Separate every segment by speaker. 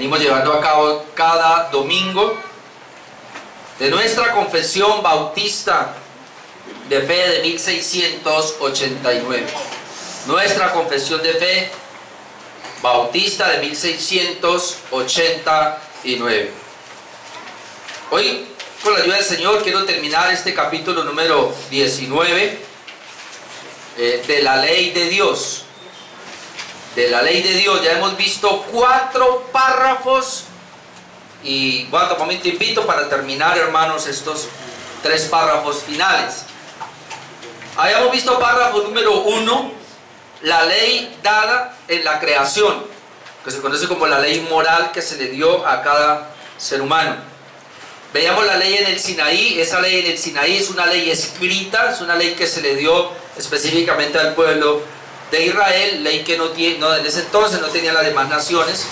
Speaker 1: venimos llevando a cabo cada domingo de nuestra confesión bautista de fe de 1689. Nuestra confesión de fe bautista de 1689. Hoy, con la ayuda del Señor, quiero terminar este capítulo número 19 de la ley de Dios. De la ley de Dios. Ya hemos visto 4 párrafos y bueno, también te invito para terminar, hermanos, estos 3 párrafos finales. Habíamos visto párrafo número 1, la ley dada en la creación, que se conoce como la ley moral que se le dio a cada ser humano. Veíamos la ley en el Sinaí. Esa ley en el Sinaí es una ley escrita, es una ley que se le dio específicamente al pueblo de Israel, ley que en ese entonces no tenía las demás naciones.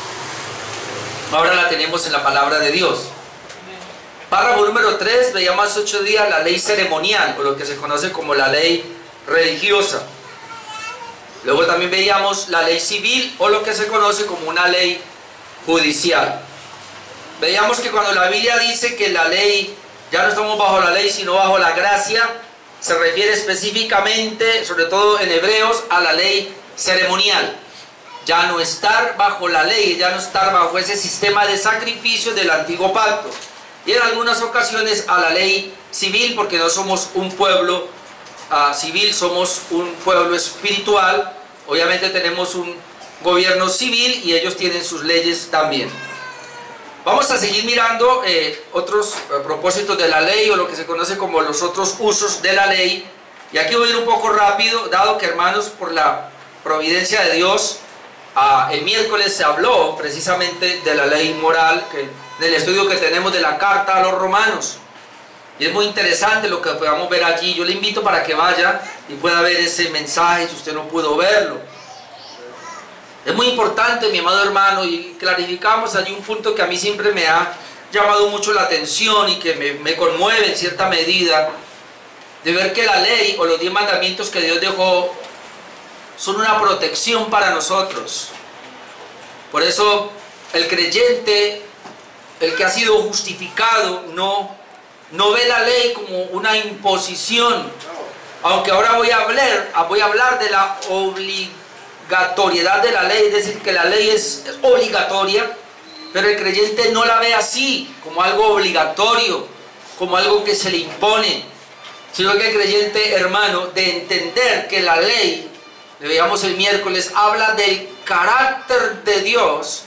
Speaker 1: Ahora la tenemos en la palabra de Dios. Párrafo número 3, veíamos hace 8 días la ley ceremonial, o lo que se conoce como la ley religiosa. Luego también veíamos la ley civil, o lo que se conoce como una ley judicial. Veíamos que cuando la Biblia dice que la ley, ya no estamos bajo la ley sino bajo la gracia, se refiere específicamente, sobre todo en Hebreos, a la ley ceremonial. Ya no estar bajo la ley, ya no estar bajo ese sistema de sacrificio del antiguo pacto. Y en algunas ocasiones a la ley civil, porque no somos un pueblo civil, somos un pueblo espiritual. Obviamente tenemos un gobierno civil y ellos tienen sus leyes también. Vamos a seguir mirando otros propósitos de la ley, o lo que se conoce como los otros usos de la ley. Y aquí voy a ir un poco rápido, dado que, hermanos, por la providencia de Dios, el miércoles se habló precisamente de la ley moral, del estudio que tenemos de la carta a los romanos. Y es muy interesante lo que podamos ver allí. Yo le invito para que vaya y pueda ver ese mensaje si usted no pudo verlo. Es muy importante, mi amado hermano, y clarificamos allí un punto que a mí siempre me ha llamado mucho la atención y que me conmueve en cierta medida, de ver que la ley o los 10 mandamientos que Dios dejó son una protección para nosotros. Por eso el creyente, el que ha sido justificado, no ve la ley como una imposición. Aunque ahora voy a hablar de la obligatoriedad de la ley, es decir, que la ley es obligatoria, pero el creyente no la ve así, como algo obligatorio, como algo que se le impone, sino que el creyente, hermano, de entender que la ley, le veíamos el miércoles, habla del carácter de Dios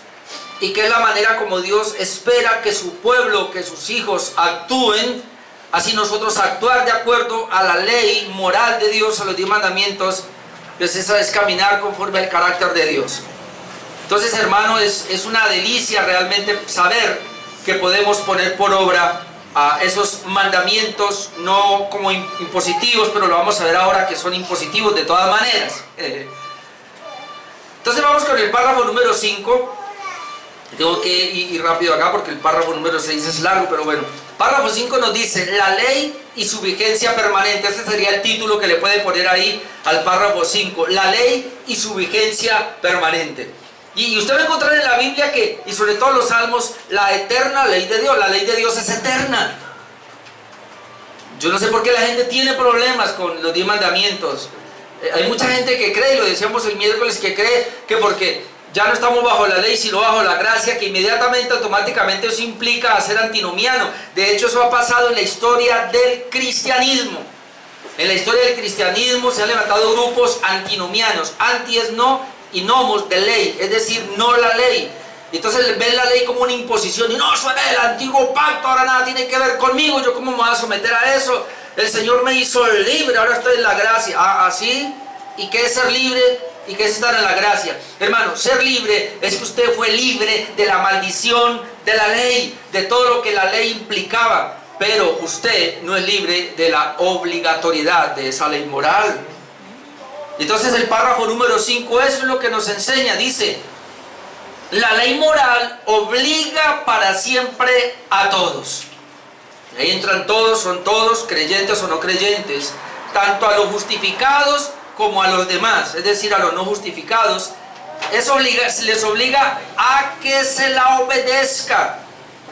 Speaker 1: y que es la manera como Dios espera que su pueblo, que sus hijos actúen. Así nosotros actuar de acuerdo a la ley moral de Dios, a los 10 mandamientos, pues esa es caminar conforme al carácter de Dios. Entonces, hermano, es una delicia realmente saber que podemos poner por obra esos mandamientos, no como impositivos, pero lo vamos a ver ahora que son impositivos de todas maneras. Entonces vamos con el párrafo número 5. Tengo que ir rápido acá porque el párrafo número 6 es largo, pero bueno. Párrafo 5 nos dice la ley y su vigencia permanente. Ese sería el título que le puede poner ahí al párrafo 5. La ley y su vigencia permanente. Y usted va a encontrar en la Biblia que, y sobre todo en los Salmos, la eterna ley de Dios. La ley de Dios es eterna. Yo no sé por qué la gente tiene problemas con los 10 mandamientos. Hay mucha gente que cree, y lo decíamos el miércoles, que cree que porque ya no estamos bajo la ley sino bajo la gracia, que inmediatamente, automáticamente eso implica ser antinomiano. De hecho, eso ha pasado en la historia del cristianismo. En la historia del cristianismo se han levantado grupos antinomianos. Anti es no y nomos de ley, es decir, no la ley. Entonces ven la ley como una imposición y no, suena el antiguo pacto, ahora nada tiene que ver conmigo, yo cómo me voy a someter a eso. El Señor me hizo libre, ahora estoy en la gracia. ¿Así? ¿Y qué es ser libre? ¿Y qué es estar en la gracia? Hermano, ser libre es que usted fue libre de la maldición de la ley, de todo lo que la ley implicaba, pero usted no es libre de la obligatoriedad de esa ley moral. Entonces el párrafo número 5, eso es lo que nos enseña, dice: la ley moral obliga para siempre a todos. Ahí entran todos, son todos, creyentes o no creyentes, tanto a los justificados como a los demás, es decir, a los no justificados. les obliga a que se la obedezca.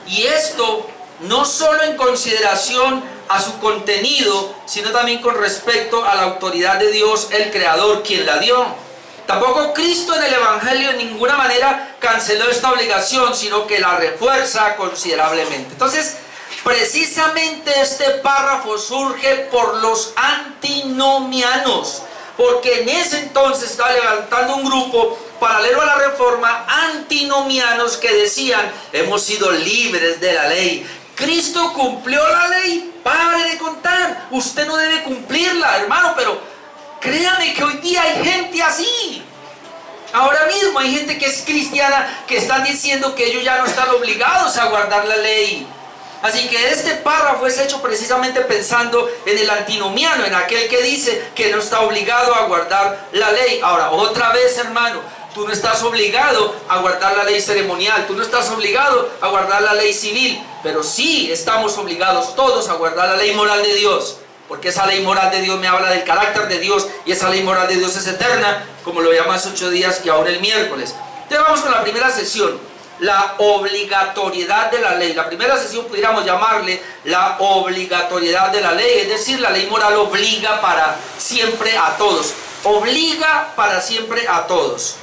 Speaker 1: Y esto no solo en consideración a su contenido, sino también con respecto a la autoridad de Dios, el Creador, quien la dio. Tampoco Cristo en el Evangelio en ninguna manera canceló esta obligación, sino que la refuerza considerablemente. Entonces, precisamente este párrafo surge por los antinomianos, porque en ese entonces estaba levantando un grupo paralelo a la Reforma, antinomianos, que decían: hemos sido libres de la ley. Cristo cumplió la ley, pare de contar, usted no debe cumplirla, hermano. Pero créame que hoy día hay gente así. Ahora mismo hay gente que es cristiana que están diciendo que ellos ya no están obligados a guardar la ley. Así que este párrafo es hecho precisamente pensando en el antinomiano, en aquel que dice que no está obligado a guardar la ley. Ahora, otra vez, hermano, tú no estás obligado a guardar la ley ceremonial, tú no estás obligado a guardar la ley civil, pero sí estamos obligados todos a guardar la ley moral de Dios, porque esa ley moral de Dios me habla del carácter de Dios, y esa ley moral de Dios es eterna, como lo veíamos hace 8 días y ahora el miércoles. Entonces vamos con la primera sesión, la obligatoriedad de la ley. La primera sesión pudiéramos llamarle la obligatoriedad de la ley, es decir, la ley moral obliga para siempre a todos, obliga para siempre a todos,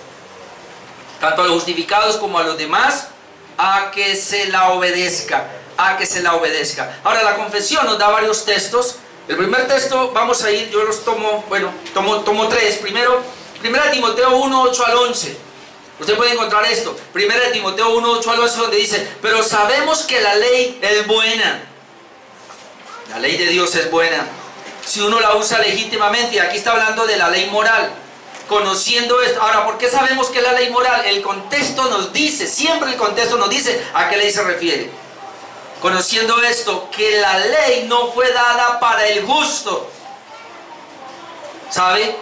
Speaker 1: tanto a los justificados como a los demás, a que se la obedezca, a que se la obedezca. Ahora, la confesión nos da varios textos. El primer texto, vamos a ir, yo los tomo, bueno, tomo 3. Primero, 1 Timoteo 1, 8 al 11. Usted puede encontrar esto, 1 Timoteo 1, 8 al 11, donde dice: pero sabemos que la ley es buena. La ley de Dios es buena si uno la usa legítimamente. Y aquí está hablando de la ley moral. Conociendo esto, ahora, ¿por qué sabemos que es la ley moral? El contexto nos dice, siempre el contexto nos dice a qué ley se refiere. Conociendo esto, que la ley no fue dada para el justo. ¿Sabe?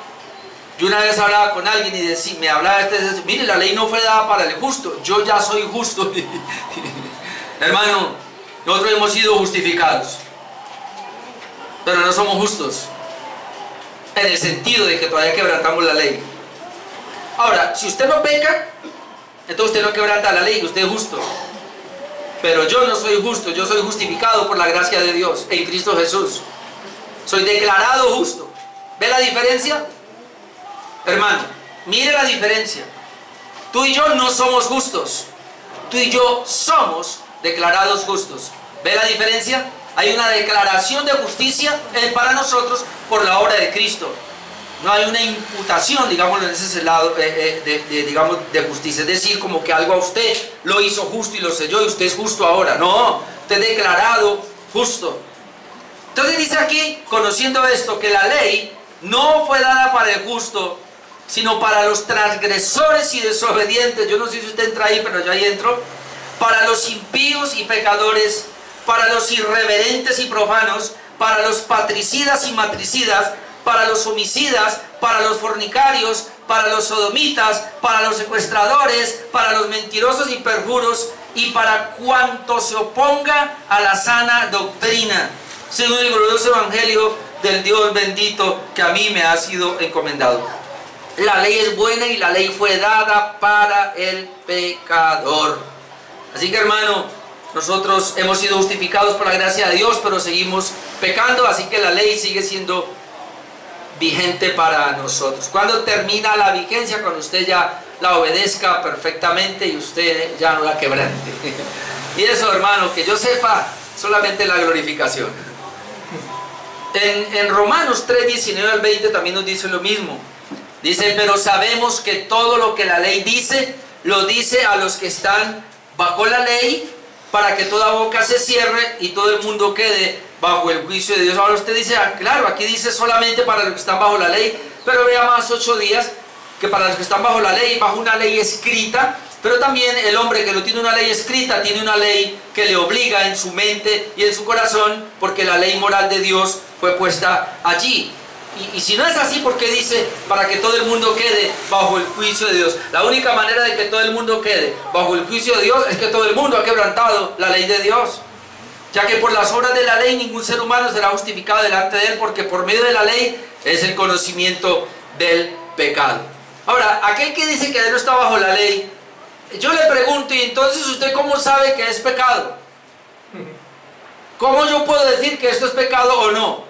Speaker 1: Yo una vez hablaba con alguien y me hablaba mire, la ley no fue dada para el justo, yo ya soy justo. Hermano, nosotros hemos sido justificados, pero no somos justos, en el sentido de que todavía quebrantamos la ley. Ahora, si usted no peca, entonces usted no quebranta la ley, usted es justo. Pero yo no soy justo, yo soy justificado por la gracia de Dios en Cristo Jesús. Soy declarado justo. ¿Ve la diferencia? Hermano, mire la diferencia. Tú y yo no somos justos, tú y yo somos declarados justos. ¿Ve la diferencia? Hay una declaración de justicia para nosotros por la obra de Cristo. No hay una imputación, digámoslo en ese lado, digamos, de justicia. Es decir, como que algo a usted lo hizo justo y lo selló y usted es justo ahora. No, usted es declarado justo. Entonces dice aquí, conociendo esto, que la ley no fue dada para el justo, sino para los transgresores y desobedientes. Yo no sé si usted entra ahí, pero yo ahí entro. Para los impíos y pecadores, para los irreverentes y profanos, para los patricidas y matricidas, para los homicidas, para los fornicarios, para los sodomitas, para los secuestradores, para los mentirosos y perjuros, y para cuanto se oponga a la sana doctrina, según el glorioso evangelio del Dios bendito que a mí me ha sido encomendado. La ley es buena y la ley fue dada para el pecador. Así que, hermano, nosotros hemos sido justificados por la gracia de Dios, pero seguimos pecando, así que la ley sigue siendo vigente para nosotros. ¿Cuándo termina la vigencia? Cuando usted ya la obedezca perfectamente y usted ya no la quebrante. Y eso, hermano, que yo sepa, solamente la glorificación. En Romanos 3, 19 al 20 también nos dice lo mismo. Dice: pero sabemos que todo lo que la ley dice, lo dice a los que están bajo la ley, para que toda boca se cierre y todo el mundo quede bajo el juicio de Dios. Ahora usted dice, claro, aquí dice solamente para los que están bajo la ley, pero vea más 8 días que para los que están bajo la ley, bajo una ley escrita, pero también el hombre que no tiene una ley escrita, tiene una ley que le obliga en su mente y en su corazón, porque la ley moral de Dios fue puesta allí. Y si no es así, ¿por qué dice para que todo el mundo quede bajo el juicio de Dios? La única manera de que todo el mundo quede bajo el juicio de Dios es que todo el mundo ha quebrantado la ley de Dios, ya que por las obras de la ley ningún ser humano será justificado delante de él, porque por medio de la ley es el conocimiento del pecado. Ahora, aquel que dice que no está bajo la ley, yo le pregunto, ¿y entonces usted cómo sabe que es pecado? ¿Cómo yo puedo decir que esto es pecado o no?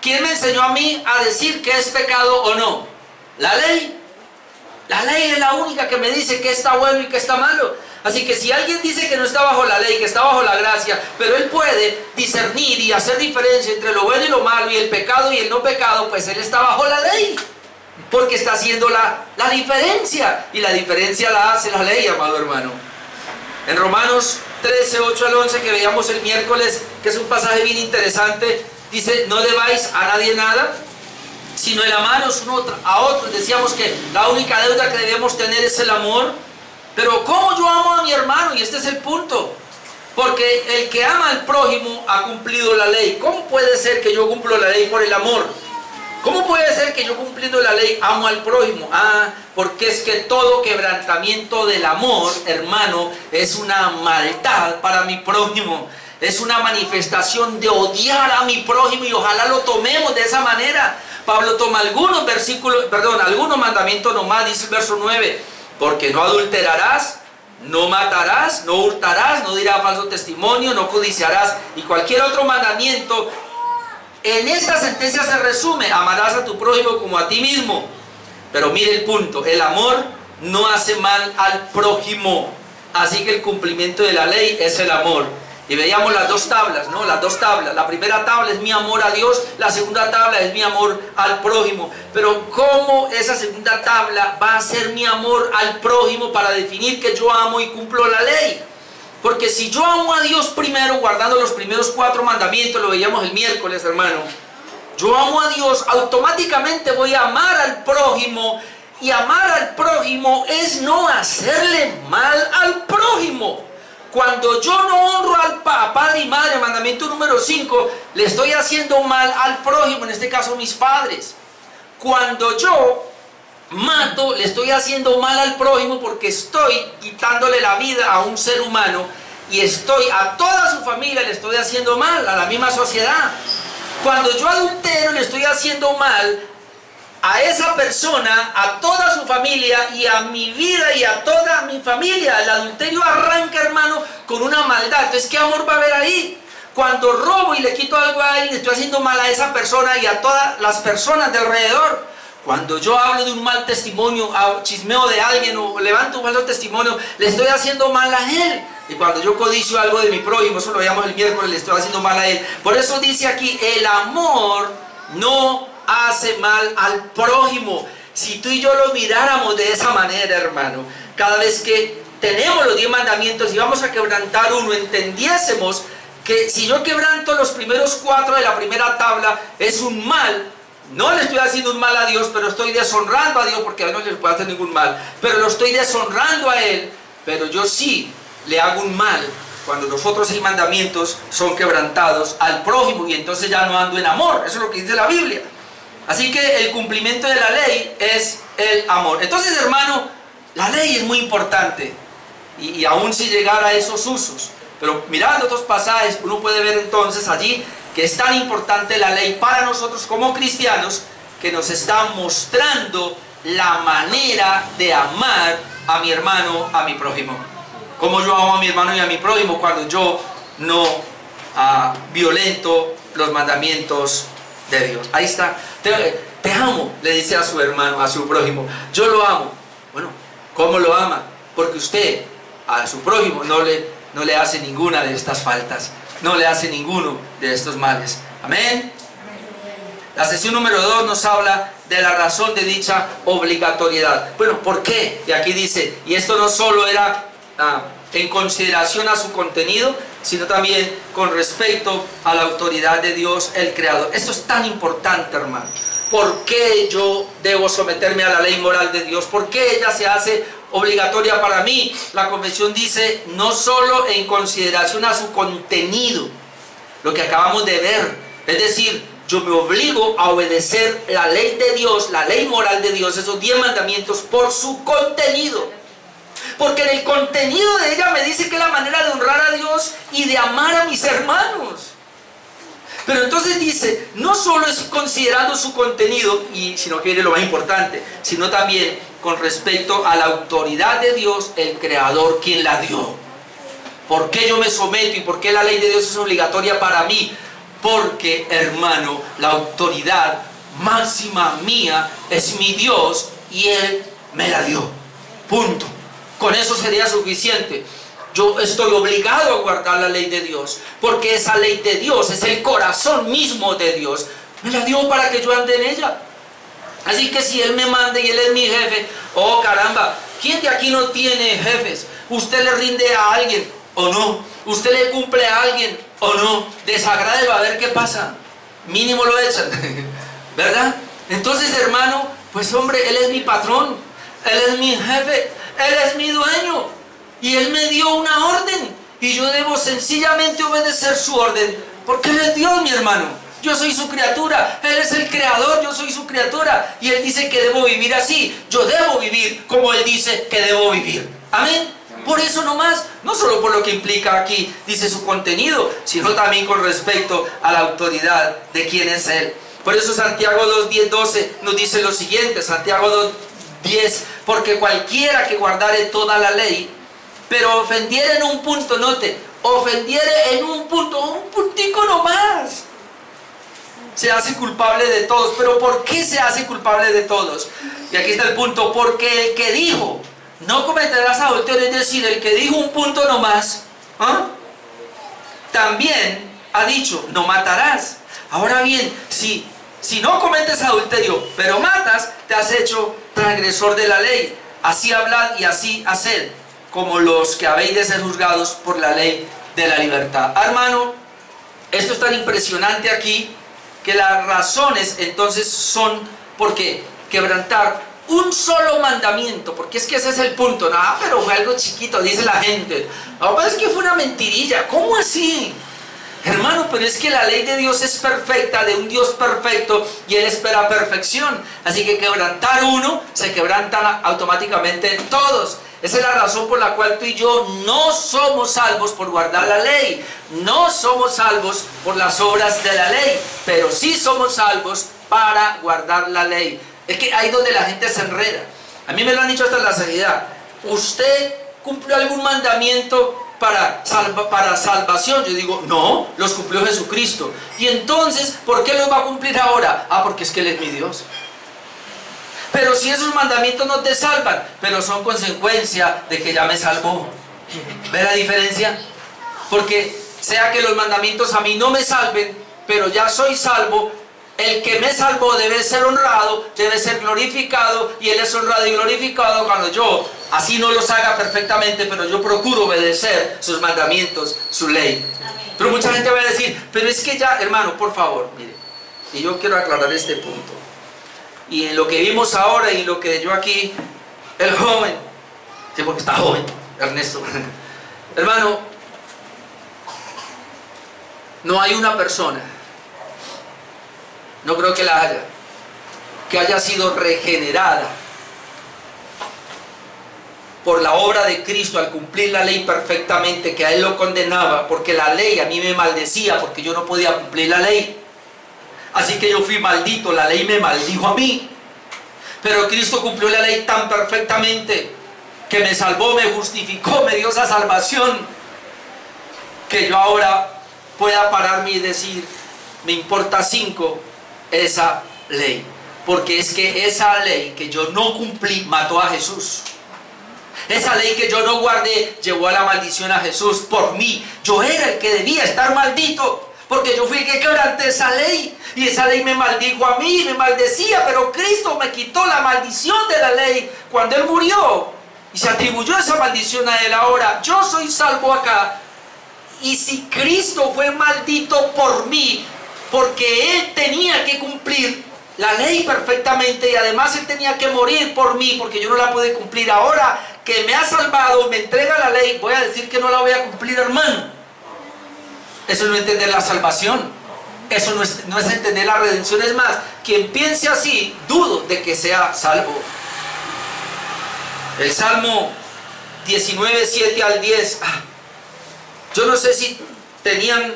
Speaker 1: ¿Quién me enseñó a mí a decir que es pecado o no? La ley. La ley es la única que me dice que está bueno y que está malo. Así que si alguien dice que no está bajo la ley, que está bajo la gracia, pero él puede discernir y hacer diferencia entre lo bueno y lo malo, y el pecado y el no pecado, pues él está bajo la ley. Porque está haciendo la diferencia. Y la diferencia la hace la ley, amado hermano. En Romanos 13, 8 al 11, que veíamos el miércoles, que es un pasaje bien interesante, dice: no debáis a nadie nada, sino el amaros uno a otros. Decíamos que la única deuda que debemos tener es el amor. Pero ¿cómo yo amo a mi hermano? Y este es el punto. Porque el que ama al prójimo ha cumplido la ley. ¿Cómo puede ser que yo cumplo la ley por el amor? ¿Cómo puede ser que yo cumpliendo la ley amo al prójimo? Porque es que todo quebrantamiento del amor, hermano, es una maldad para mi prójimo. Es una manifestación de odiar a mi prójimo, y ojalá lo tomemos de esa manera. Pablo toma algunos mandamientos nomás, dice el verso 9. Porque no adulterarás, no matarás, no hurtarás, no dirás falso testimonio, no codiciarás, y cualquier otro mandamiento. En esta sentencia se resume: amarás a tu prójimo como a ti mismo. Pero mire el punto: el amor no hace mal al prójimo. Así que el cumplimiento de la ley es el amor. Y veíamos las dos tablas, ¿no? Las dos tablas. La primera tabla es mi amor a Dios, la segunda tabla es mi amor al prójimo. Pero ¿cómo esa segunda tabla va a ser mi amor al prójimo para definir que yo amo y cumplo la ley? Porque si yo amo a Dios primero, guardando los primeros 4 mandamientos, lo veíamos el miércoles, hermano, yo amo a Dios, automáticamente voy a amar al prójimo. Y amar al prójimo es no hacerle mal al prójimo. Cuando yo no honro al padre y madre, mandamiento número 5, le estoy haciendo mal al prójimo, en este caso mis padres. Cuando yo mato, le estoy haciendo mal al prójimo, porque estoy quitándole la vida a un ser humano, y a toda su familia le estoy haciendo mal, a la misma sociedad. Cuando yo adultero, le estoy haciendo mal a esa persona, a toda su familia, y a mi vida y a toda mi familia. El adulterio arranca, hermano, con una maldad. Entonces, ¿qué amor va a haber ahí? Cuando robo y le quito algo a alguien, le estoy haciendo mal a esa persona y a todas las personas de alrededor. Cuando yo hablo de un mal testimonio, chismeo de alguien o levanto un falso testimonio, le estoy haciendo mal a él. Y cuando yo codicio algo de mi prójimo, eso lo veíamos el miércoles, le estoy haciendo mal a él. Por eso dice aquí: el amor no hace mal al prójimo. Si tú y yo lo miráramos de esa manera, hermano, cada vez que tenemos los 10 mandamientos y vamos a quebrantar uno, entendiésemos que si yo quebranto los primeros 4 de la primera tabla, es un mal. No le estoy haciendo un mal a Dios, pero estoy deshonrando a Dios, porque a Dios no le puede hacer ningún mal, pero lo estoy deshonrando a Él. Pero yo sí le hago un mal cuando los otros 6 mandamientos son quebrantados al prójimo, y entonces ya no ando en amor. Eso es lo que dice la Biblia. Así que el cumplimiento de la ley es el amor. Entonces, hermano, la ley es muy importante, y aún si llegara a esos usos. Pero mirando otros pasajes, uno puede ver entonces allí que es tan importante la ley para nosotros como cristianos, que nos está mostrando la manera de amar a mi hermano, a mi prójimo. Cómo yo amo a mi hermano y a mi prójimo cuando yo no violento los mandamientos de Dios. Ahí está. Te amo, le dice a su hermano, a su prójimo. Yo lo amo. Bueno, ¿cómo lo ama? Porque usted a su prójimo no le hace ninguna de estas faltas, no le hace ninguno de estos males. Amén. La sesión número 2 nos habla de la razón de dicha obligatoriedad. Bueno, ¿por qué? Y aquí dice: y esto no solo era en consideración a su contenido, sino también con respecto a la autoridad de Dios el Creador. Esto es tan importante, hermano. ¿Por qué yo debo someterme a la ley moral de Dios? ¿Por qué ella se hace obligatoria para mí? La confesión dice: no solo en consideración a su contenido, lo que acabamos de ver, es decir, yo me obligo a obedecer la ley de Dios, la ley moral de Dios, esos 10 mandamientos, por su contenido. Porque en el contenido de ella me dice que es la manera de honrar a Dios y de amar a mis hermanos. Pero entonces dice, no solo es considerando su contenido, sino que viene lo más importante, sino también con respecto a la autoridad de Dios, el Creador, quien la dio. ¿Por qué yo me someto y por qué la ley de Dios es obligatoria para mí? Porque, hermano, la autoridad máxima mía es mi Dios y Él me la dio. Punto. Con eso sería suficiente. Yo estoy obligado a guardar la ley de Dios, porque esa ley de Dios es el corazón mismo de Dios. Me la dio para que yo ande en ella. Así que si Él me manda y Él es mi jefe, oh caramba, ¿quién de aquí no tiene jefes? ¿Usted le rinde a alguien o no? ¿Usted le cumple a alguien o no? Desagrádelo a ver qué pasa. Mínimo lo echan, ¿verdad? Entonces, hermano, pues hombre, Él es mi patrón, Él es mi jefe, Él es mi dueño. Y Él me dio una orden y yo debo sencillamente obedecer su orden, porque Él es Dios, mi hermano. Yo soy su criatura, Él es el creador, yo soy su criatura. Y Él dice que debo vivir así. Yo debo vivir como Él dice que debo vivir. Amén. Por eso nomás, no solo por lo que implica aquí, dice su contenido, sino también con respecto a la autoridad de quién es Él. Por eso Santiago 2:10-12 nos dice lo siguiente, Santiago 2:10, porque cualquiera que guardare toda la ley, pero ofendiere en un punto, note, ofendiere en un punto, un puntico nomás, se hace culpable de todos. ¿Pero por qué se hace culpable de todos? Y aquí está el punto, porque el que dijo, no cometerás adulterio, es decir, el que dijo un punto nomás, también ha dicho, no matarás. Ahora bien, si no cometes adulterio, pero matas, te has hecho transgresor de la ley. Así hablad y así haced, como los que habéis de ser juzgados por la ley de la libertad. Hermano, esto es tan impresionante aquí, que las razones entonces son porque quebrantar un solo mandamiento, porque es que ese es el punto. No, pero fue algo chiquito, dice la gente. No, pero es que fue una mentirilla. ¿Cómo así? Hermano, pero es que la ley de Dios es perfecta, de un Dios perfecto, y Él espera perfección. Así que quebrantar uno, se quebrantan automáticamente todos. Esa es la razón por la cual tú y yo no somos salvos por guardar la ley. No somos salvos por las obras de la ley, pero sí somos salvos para guardar la ley. Es que ahí donde la gente se enreda. A mí me lo han dicho hasta en la sanidad. ¿Usted cumplió algún mandamiento para salvación? Yo digo, no, los cumplió Jesucristo. Y entonces, ¿por qué los va a cumplir ahora? Ah, porque es que Él es mi Dios. Pero si esos mandamientos no te salvan, pero son consecuencia de que ya me salvó. ¿Ve la diferencia? Porque sea que los mandamientos a mí no me salven, pero ya soy salvo, el que me salvó debe ser honrado, debe ser glorificado, y Él es honrado y glorificado cuando yo, así no los haga perfectamente, pero yo procuro obedecer sus mandamientos, su ley. Amén. Pero mucha gente va a decir, pero es que ya, hermano, por favor, mire, y yo quiero aclarar este punto. Y en lo que vimos ahora y en lo que yo aquí, el joven, sí, porque está joven, Ernesto, hermano, no hay una persona, no creo que la haya, que haya sido regenerada por la obra de Cristo al cumplir la ley perfectamente, que a Él lo condenaba, porque la ley a mí me maldecía, porque yo no podía cumplir la ley. Así que yo fui maldito, la ley me maldijo a mí. Pero Cristo cumplió la ley tan perfectamente que me salvó, me justificó, me dio esa salvación, que yo ahora pueda pararme y decir, me importa 5 esa ley. Porque es que esa ley que yo no cumplí mató a Jesús. Esa ley que yo no guardé llevó a la maldición a Jesús por mí. Yo era el que debía estar maldito, porque yo fui el que quebranté esa ley. Y esa ley me maldijo a mí, me maldecía. Pero Cristo me quitó la maldición de la ley cuando Él murió. Y se atribuyó esa maldición a Él. Ahora, yo soy salvo acá. Y si Cristo fue maldito por mí, porque Él tenía que cumplir la ley perfectamente, y además Él tenía que morir por mí, porque yo no la pude cumplir. Ahora que me ha salvado, me entrega la ley, voy a decir que no la voy a cumplir, hermano. Eso no es entender la salvación. Eso no es entender la redención. Es más, quien piense así, dudo de que sea salvo. El Salmo 19, 7 al 10. Yo no sé si tenían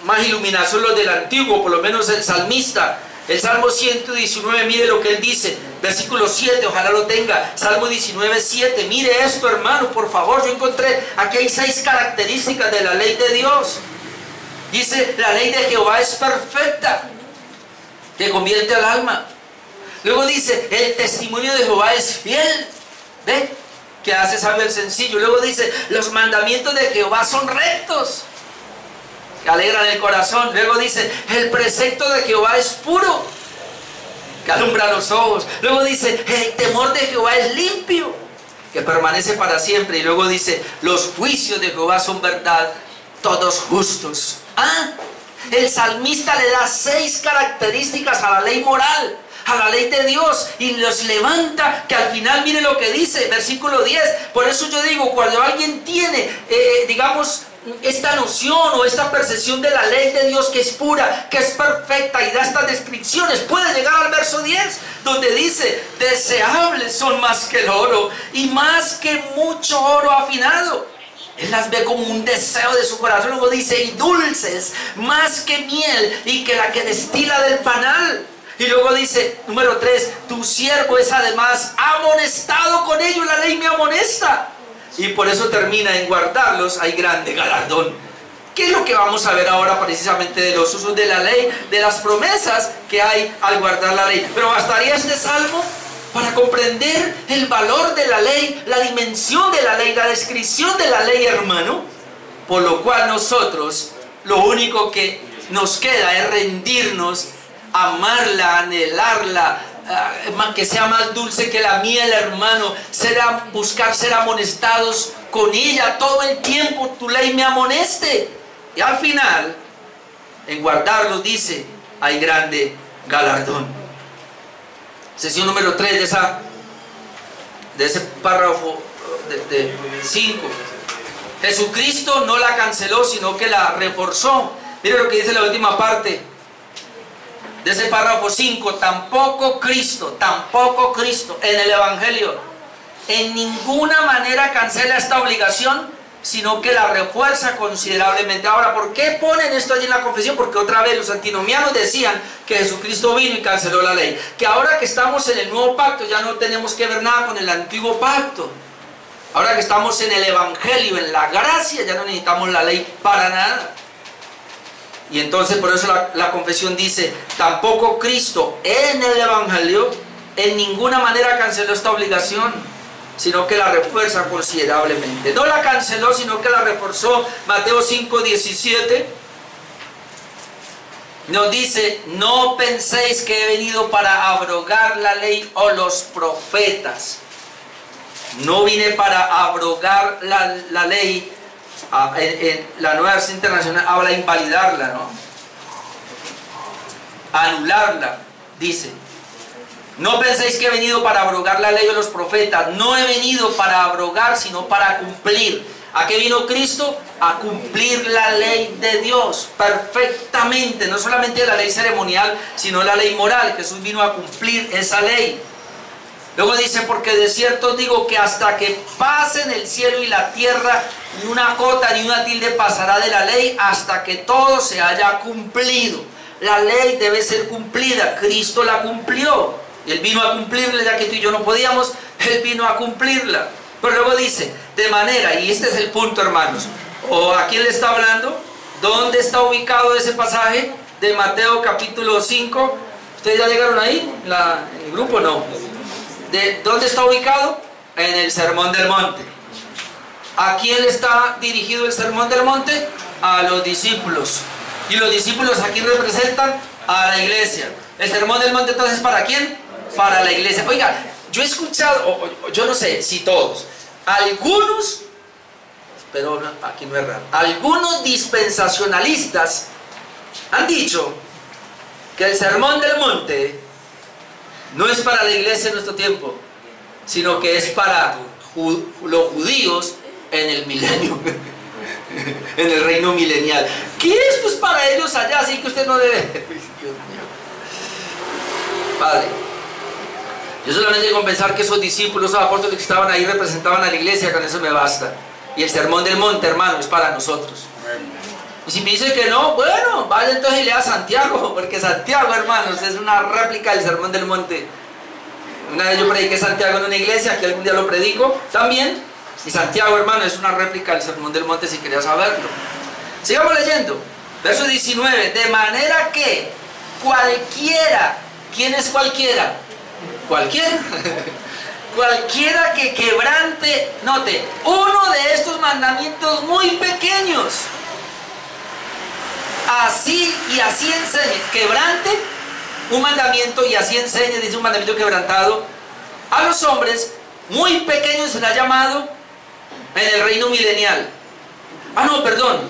Speaker 1: más iluminación los del antiguo, por lo menos el salmista. El Salmo 119, mire lo que él dice. Versículo 7, ojalá lo tenga. Salmo 19, 7. Mire esto, hermano, por favor. Yo encontré, aquí hay 6 características de la ley de Dios. Dice, la ley de Jehová es perfecta, que convierte al alma. Luego dice, el testimonio de Jehová es fiel. ¿Ve? Que hace sabio el sencillo. Luego dice, los mandamientos de Jehová son rectos, que alegran el corazón. Luego dice, el precepto de Jehová es puro, que alumbra los ojos. Luego dice, el temor de Jehová es limpio, que permanece para siempre. Y luego dice, los juicios de Jehová son verdad, todos justos. El salmista le da 6 características a la ley moral, a la ley de Dios, y los levanta, que al final mire lo que dice, versículo 10. Por eso yo digo, cuando alguien tiene, digamos, esta noción o esta percepción de la ley de Dios, que es pura, que es perfecta, y da estas descripciones, puede llegar al verso 10, donde dice, deseables son más que el oro, y más que mucho oro afinado. Él las ve como un deseo de su corazón. Luego dice, y dulces, más que miel, y que la que destila del panal. Y luego dice, número 3, tu siervo es además amonestado con ello, la ley me amonesta. Y por eso termina, en guardarlos hay grande galardón. ¿Qué es lo que vamos a ver ahora precisamente de los usos de la ley, de las promesas que hay al guardar la ley? Pero bastaría este salmo para comprender el valor de la ley, la dimensión de la ley, la descripción de la ley, hermano. Por lo cual nosotros, lo único que nos queda es rendirnos, amarla, anhelarla, que sea más dulce que la miel, hermano. Buscar ser amonestados con ella todo el tiempo. Tu ley me amoneste. Y al final, en guardarlos, dice, hay grande galardón. Sesión número 3 de ese párrafo de 5. Jesucristo no la canceló, sino que la reforzó. Mire lo que dice la última parte de ese párrafo 5. Tampoco Cristo en el Evangelio en ninguna manera cancela esta obligación, sino que la refuerza considerablemente. Ahora, ¿por qué ponen esto allí en la confesión? Porque otra vez los antinomianos decían que Jesucristo vino y canceló la ley, que ahora que estamos en el nuevo pacto ya no tenemos que ver nada con el antiguo pacto. Ahora que estamos en el Evangelio, en la gracia, ya no necesitamos la ley para nada. Y entonces por eso la confesión dice, tampoco Cristo en el Evangelio en ninguna manera canceló esta obligación, sino que la refuerza considerablemente. No la canceló, sino que la reforzó. Mateo 5:17 nos dice, no penséis que he venido para abrogar la ley o los profetas. No vine para abrogar la ley. En la Nueva Versión Internacional habla de invalidarla, ¿no? Anularla, dice. No penséis que he venido para abrogar la ley o los profetas. No he venido para abrogar, sino para cumplir. ¿A qué vino Cristo? A cumplir la ley de Dios perfectamente. No solamente la ley ceremonial, sino la ley moral. Jesús vino a cumplir esa ley. Luego dice, porque de cierto digo que hasta que pasen el cielo y la tierra, ni una jota ni una tilde pasará de la ley hasta que todo se haya cumplido. La ley debe ser cumplida. Cristo la cumplió. Él vino a cumplirla, ya que tú y yo no podíamos. Él vino a cumplirla. Pero luego dice, de manera, y este es el punto, hermanos. ¿O a quién le está hablando? ¿Dónde está ubicado ese pasaje de Mateo capítulo 5? ¿Ustedes ya llegaron ahí? ¿En el grupo? No. ¿Dónde está ubicado? En el Sermón del Monte. ¿A quién le está dirigido el Sermón del Monte? A los discípulos. ¿Y los discípulos a quién representan? A la iglesia. ¿El Sermón del Monte entonces para quién? Para la iglesia. Oiga, yo he escuchado, yo no sé si todos, algunos, pero aquí no es raro, algunos dispensacionalistas han dicho que el Sermón del Monte no es para la iglesia en nuestro tiempo, sino que es para los judíos en el milenio, en el reino milenial. ¿Qué es pues para ellos allá? Así que usted no debe... Dios mío. Padre, yo solamente con pensar que esos discípulos, esos apóstoles que estaban ahí representaban a la iglesia, con eso me basta. Y el Sermón del Monte, hermano, es para nosotros. Y si me dice que no, bueno, vaya entonces y lea Santiago, porque Santiago, hermanos, es una réplica del Sermón del Monte. Una vez yo prediqué Santiago en una iglesia, aquí algún día lo predico también. Y Santiago, hermano, es una réplica del Sermón del Monte si querías saberlo. Sigamos leyendo. Verso 19. De manera que cualquiera, ¿quién es cualquiera? Cualquiera. Cualquiera que quebrante, note, uno de estos mandamientos muy pequeños, así y así enseñe, quebrante un mandamiento y así enseñe, dice un mandamiento quebrantado, a los hombres muy pequeños se le ha llamado en el reino milenial. Ah, no, perdón,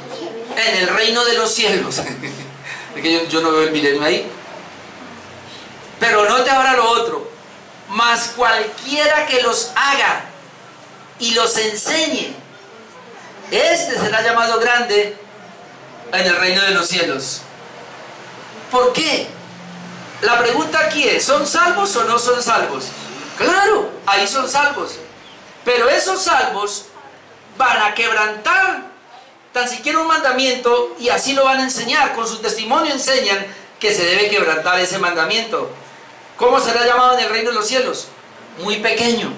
Speaker 1: en el reino de los cielos. Es que yo no veo el milenio ahí. Pero note ahora lo otro. Mas cualquiera que los haga y los enseñe, este será llamado grande en el reino de los cielos. ¿Por qué? La pregunta aquí es, ¿son salvos o no son salvos? Claro, ahí son salvos. Pero esos salvos van a quebrantar tan siquiera un mandamiento y así lo van a enseñar. Con su testimonio enseñan que se debe quebrantar ese mandamiento. ¿Cómo será llamado en el reino de los cielos? Muy pequeño.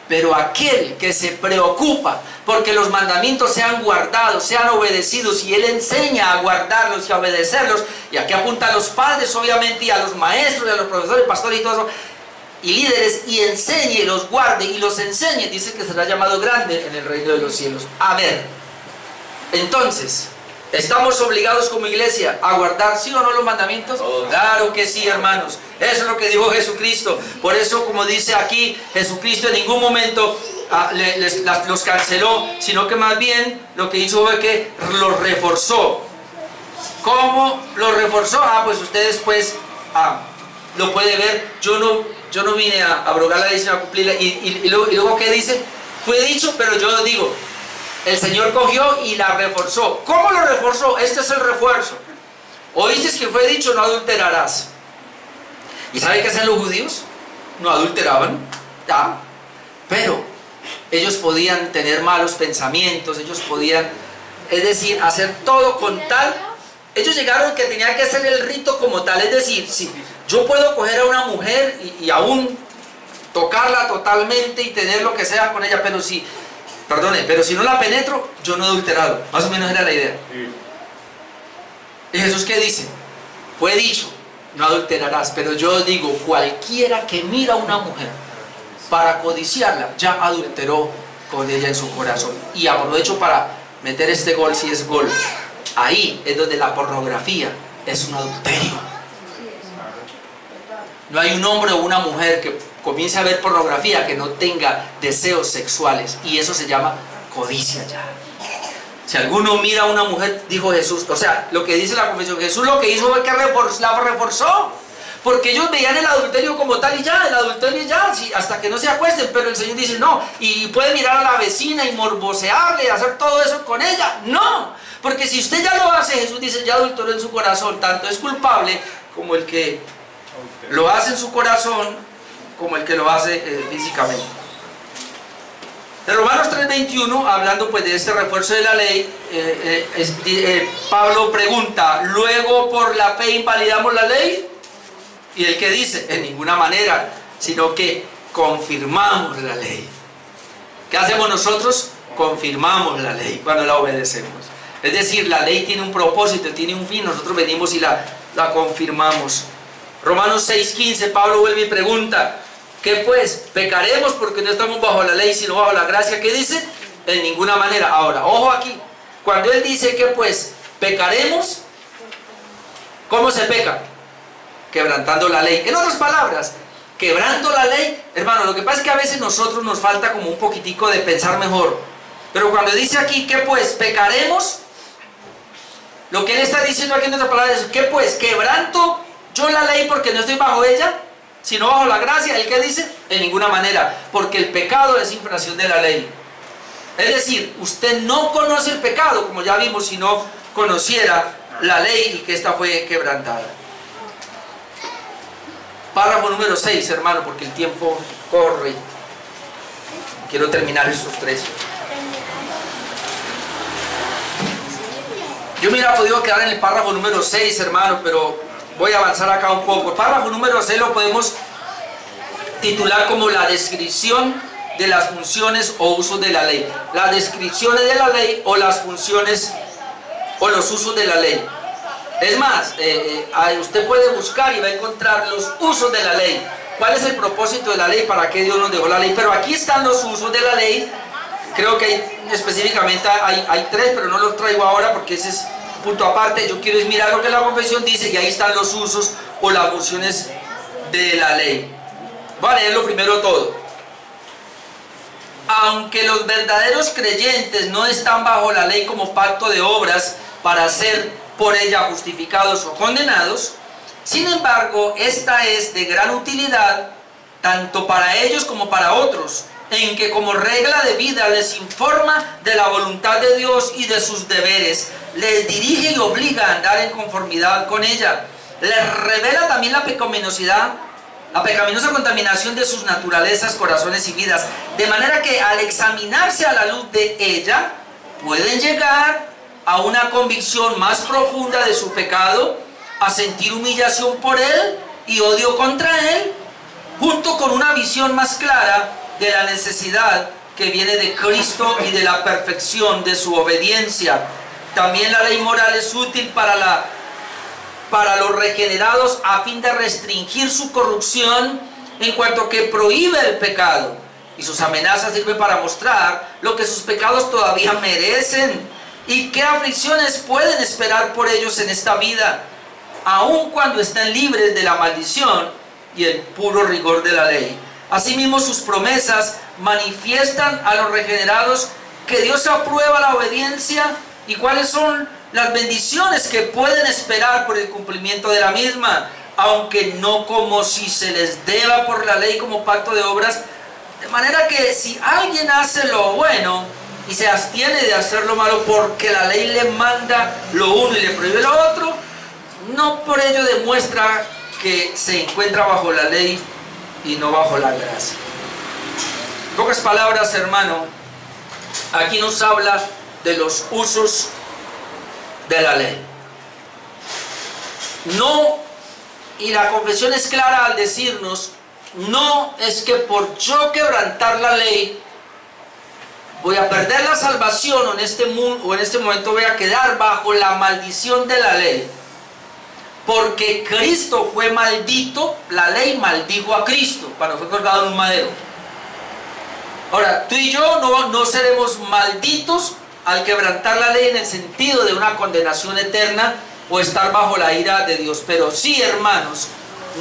Speaker 1: Pero aquel que se preocupa porque los mandamientos sean guardados, sean obedecidos, y él enseña a guardarlos y a obedecerlos, y aquí apunta a los padres obviamente, y a los maestros, y a los profesores, pastores y todo eso, y líderes, y enseñe, los guarde y los enseñe, dice que será llamado grande en el reino de los cielos. A ver, entonces, ¿estamos obligados como iglesia a guardar sí o no los mandamientos? Claro que sí, hermanos. Eso es lo que dijo Jesucristo. Por eso, como dice aquí, Jesucristo en ningún momento los canceló, sino que más bien lo que hizo fue que los reforzó. ¿Cómo los reforzó? Pues ustedes pues lo pueden ver. Yo no vine a abrogar la ley, sino a cumplirla. Y luego ¿qué dice? Fue dicho, pero yo digo, el Señor cogió y la reforzó. ¿Cómo lo reforzó? Este es el refuerzo. Oíste que fue dicho, no adulterarás. ¿Y sabe qué hacían los judíos? No adulteraban, ¿ya? Pero ellos podían tener malos pensamientos, ellos podían, es decir, hacer todo con tal. Ellos llegaron que tenía que hacer el rito como tal, es decir, si yo puedo coger a una mujer y aún tocarla totalmente y tener lo que sea con ella, pero si, perdone, pero si no la penetro, yo no he adulterado. Más o menos era la idea. ¿Y Jesús qué dice? Fue dicho, no adulterarás, pero yo digo, cualquiera que mira a una mujer para codiciarla, ya adulteró con ella en su corazón. Y aprovecho para meter este gol, si es gol. Ahí es donde la pornografía es un adulterio. No hay un hombre o una mujer que comience a ver pornografía que no tenga deseos sexuales, y eso se llama codicia ya. Si alguno mira a una mujer, dijo Jesús, o sea, lo que dice la confesión, Jesús lo que hizo fue que la reforzó, porque ellos veían el adulterio como tal y ya, el adulterio ya, sí, hasta que no se acuesten, pero el Señor dice no, y puede mirar a la vecina y morbosearle, hacer todo eso con ella, no, porque si usted ya lo hace, Jesús dice, ya adulteró en su corazón, tanto es culpable como el que lo hace en su corazón, como el que lo hace físicamente. De Romanos 3:21, hablando pues de este refuerzo de la ley, Pablo pregunta, ¿luego por la fe invalidamos la ley? Y él que dice, en ninguna manera, sino que confirmamos la ley. ¿Qué hacemos nosotros? Confirmamos la ley cuando la obedecemos. Es decir, la ley tiene un propósito, tiene un fin, nosotros venimos y la confirmamos. Romanos 6:15, Pablo vuelve y pregunta, ¿qué pues? ¿Pecaremos porque no estamos bajo la ley sino bajo la gracia? ¿Qué dice? En ninguna manera. Ahora, ojo aquí, cuando él dice que pues pecaremos, ¿cómo se peca? Quebrantando la ley. En otras palabras, quebrando la ley, hermano, lo que pasa es que a veces nosotros nos falta como un poquitico de pensar mejor. Pero cuando dice aquí que pues pecaremos, lo que él está diciendo aquí en otras palabras es que pues quebranto yo la ley porque no estoy bajo ella, sino bajo la gracia. ¿El qué dice? En ninguna manera, porque el pecado es infracción de la ley. Es decir, usted no conoce el pecado, como ya vimos, si no conociera la ley y que esta fue quebrantada. Párrafo número 6, hermano, porque el tiempo corre. Quiero terminar estos 3. Yo me hubiera podido quedar en el párrafo número 6, hermano, pero voy a avanzar acá un poco. El párrafo número 6 lo podemos titular como la descripción de las funciones o usos de la ley. Las descripciones de la ley o las funciones o los usos de la ley. Es más, usted puede buscar y va a encontrar los usos de la ley. ¿Cuál es el propósito de la ley? ¿Para qué Dios nos dejó la ley? Pero aquí están los usos de la ley. Creo que específicamente hay tres, pero no los traigo ahora porque ese es punto aparte. Yo quiero mirar lo que la confesión dice y ahí están los usos o las funciones de la ley. Voy a leerlo primero todo. Aunque los verdaderos creyentes no están bajo la ley como pacto de obras para ser por ella justificados o condenados, sin embargo, esta es de gran utilidad tanto para ellos como para otros, en que como regla de vida les informa de la voluntad de Dios y de sus deberes, les dirige y obliga a andar en conformidad con ella, les revela también la pecaminosidad, la pecaminosa contaminación de sus naturalezas, corazones y vidas, de manera que al examinarse a la luz de ella, pueden llegar a una convicción más profunda de su pecado, a sentir humillación por él y odio contra él, junto con una visión más clara de la necesidad que viene de Cristo y de la perfección de su obediencia. También la ley moral es útil para los regenerados a fin de restringir su corrupción en cuanto que prohíbe el pecado, y sus amenazas sirven para mostrar lo que sus pecados todavía merecen y qué aflicciones pueden esperar por ellos en esta vida, aun cuando estén libres de la maldición y el puro rigor de la ley. Asimismo, sus promesas manifiestan a los regenerados que Dios aprueba la obediencia y cuáles son las bendiciones que pueden esperar por el cumplimiento de la misma, aunque no como si se les deba por la ley como pacto de obras, de manera que si alguien hace lo bueno y se abstiene de hacer lo malo porque la ley le manda lo uno y le prohíbe lo otro, no por ello demuestra que se encuentra bajo la ley y no bajo la gracia. En pocas palabras, hermano, aquí nos habla de los usos de la ley. No, y la confesión es clara al decirnos, no es que por yo quebrantar la ley voy a perder la salvación o en este momento voy a quedar bajo la maldición de la ley. Porque Cristo fue maldito, la ley maldijo a Cristo cuando fue colgado en un madero. Ahora, tú y yo no seremos malditos al quebrantar la ley en el sentido de una condenación eterna o estar bajo la ira de Dios. Pero sí, hermanos,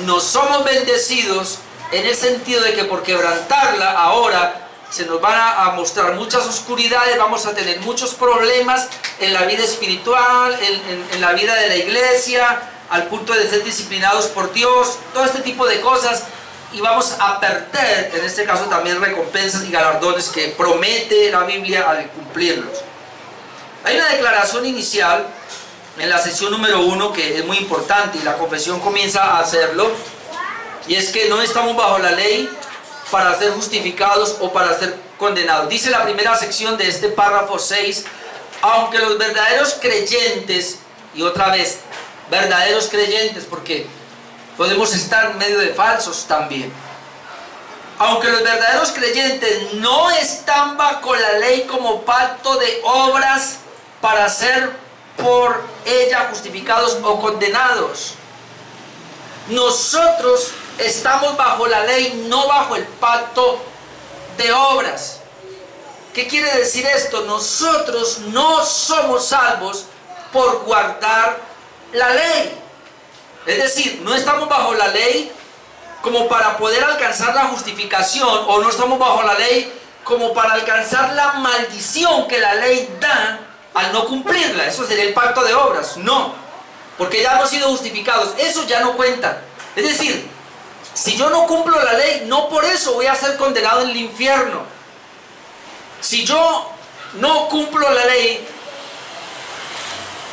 Speaker 1: no somos bendecidos en el sentido de que por quebrantarla ahora se nos van a mostrar muchas oscuridades, vamos a tener muchos problemas en la vida espiritual, en la vida de la iglesia, al punto de ser disciplinados por Dios, todo este tipo de cosas, y vamos a perder, en este caso también recompensas y galardones que promete la Biblia al cumplirlos. Hay una declaración inicial en la sección número 1 que es muy importante y la confesión comienza a hacerlo, y es que no estamos bajo la ley para ser justificados o para ser condenados. Dice la primera sección de este párrafo 6, aunque los verdaderos creyentes, y otra vez, verdaderos creyentes, porque podemos estar en medio de falsos también, aunque los verdaderos creyentes no están bajo la ley como pacto de obras para ser por ella justificados o condenados, nosotros estamos bajo la ley, no bajo el pacto de obras. ¿Qué quiere decir esto? Nosotros no somos salvos por guardar la ley. Es decir, no estamos bajo la ley como para poder alcanzar la justificación, o no estamos bajo la ley como para alcanzar la maldición que la ley da al no cumplirla. Eso sería el pacto de obras. No, porque ya hemos sido justificados. Eso ya no cuenta. Es decir, si yo no cumplo la ley, no por eso voy a ser condenado en el infierno. Si yo no cumplo la ley,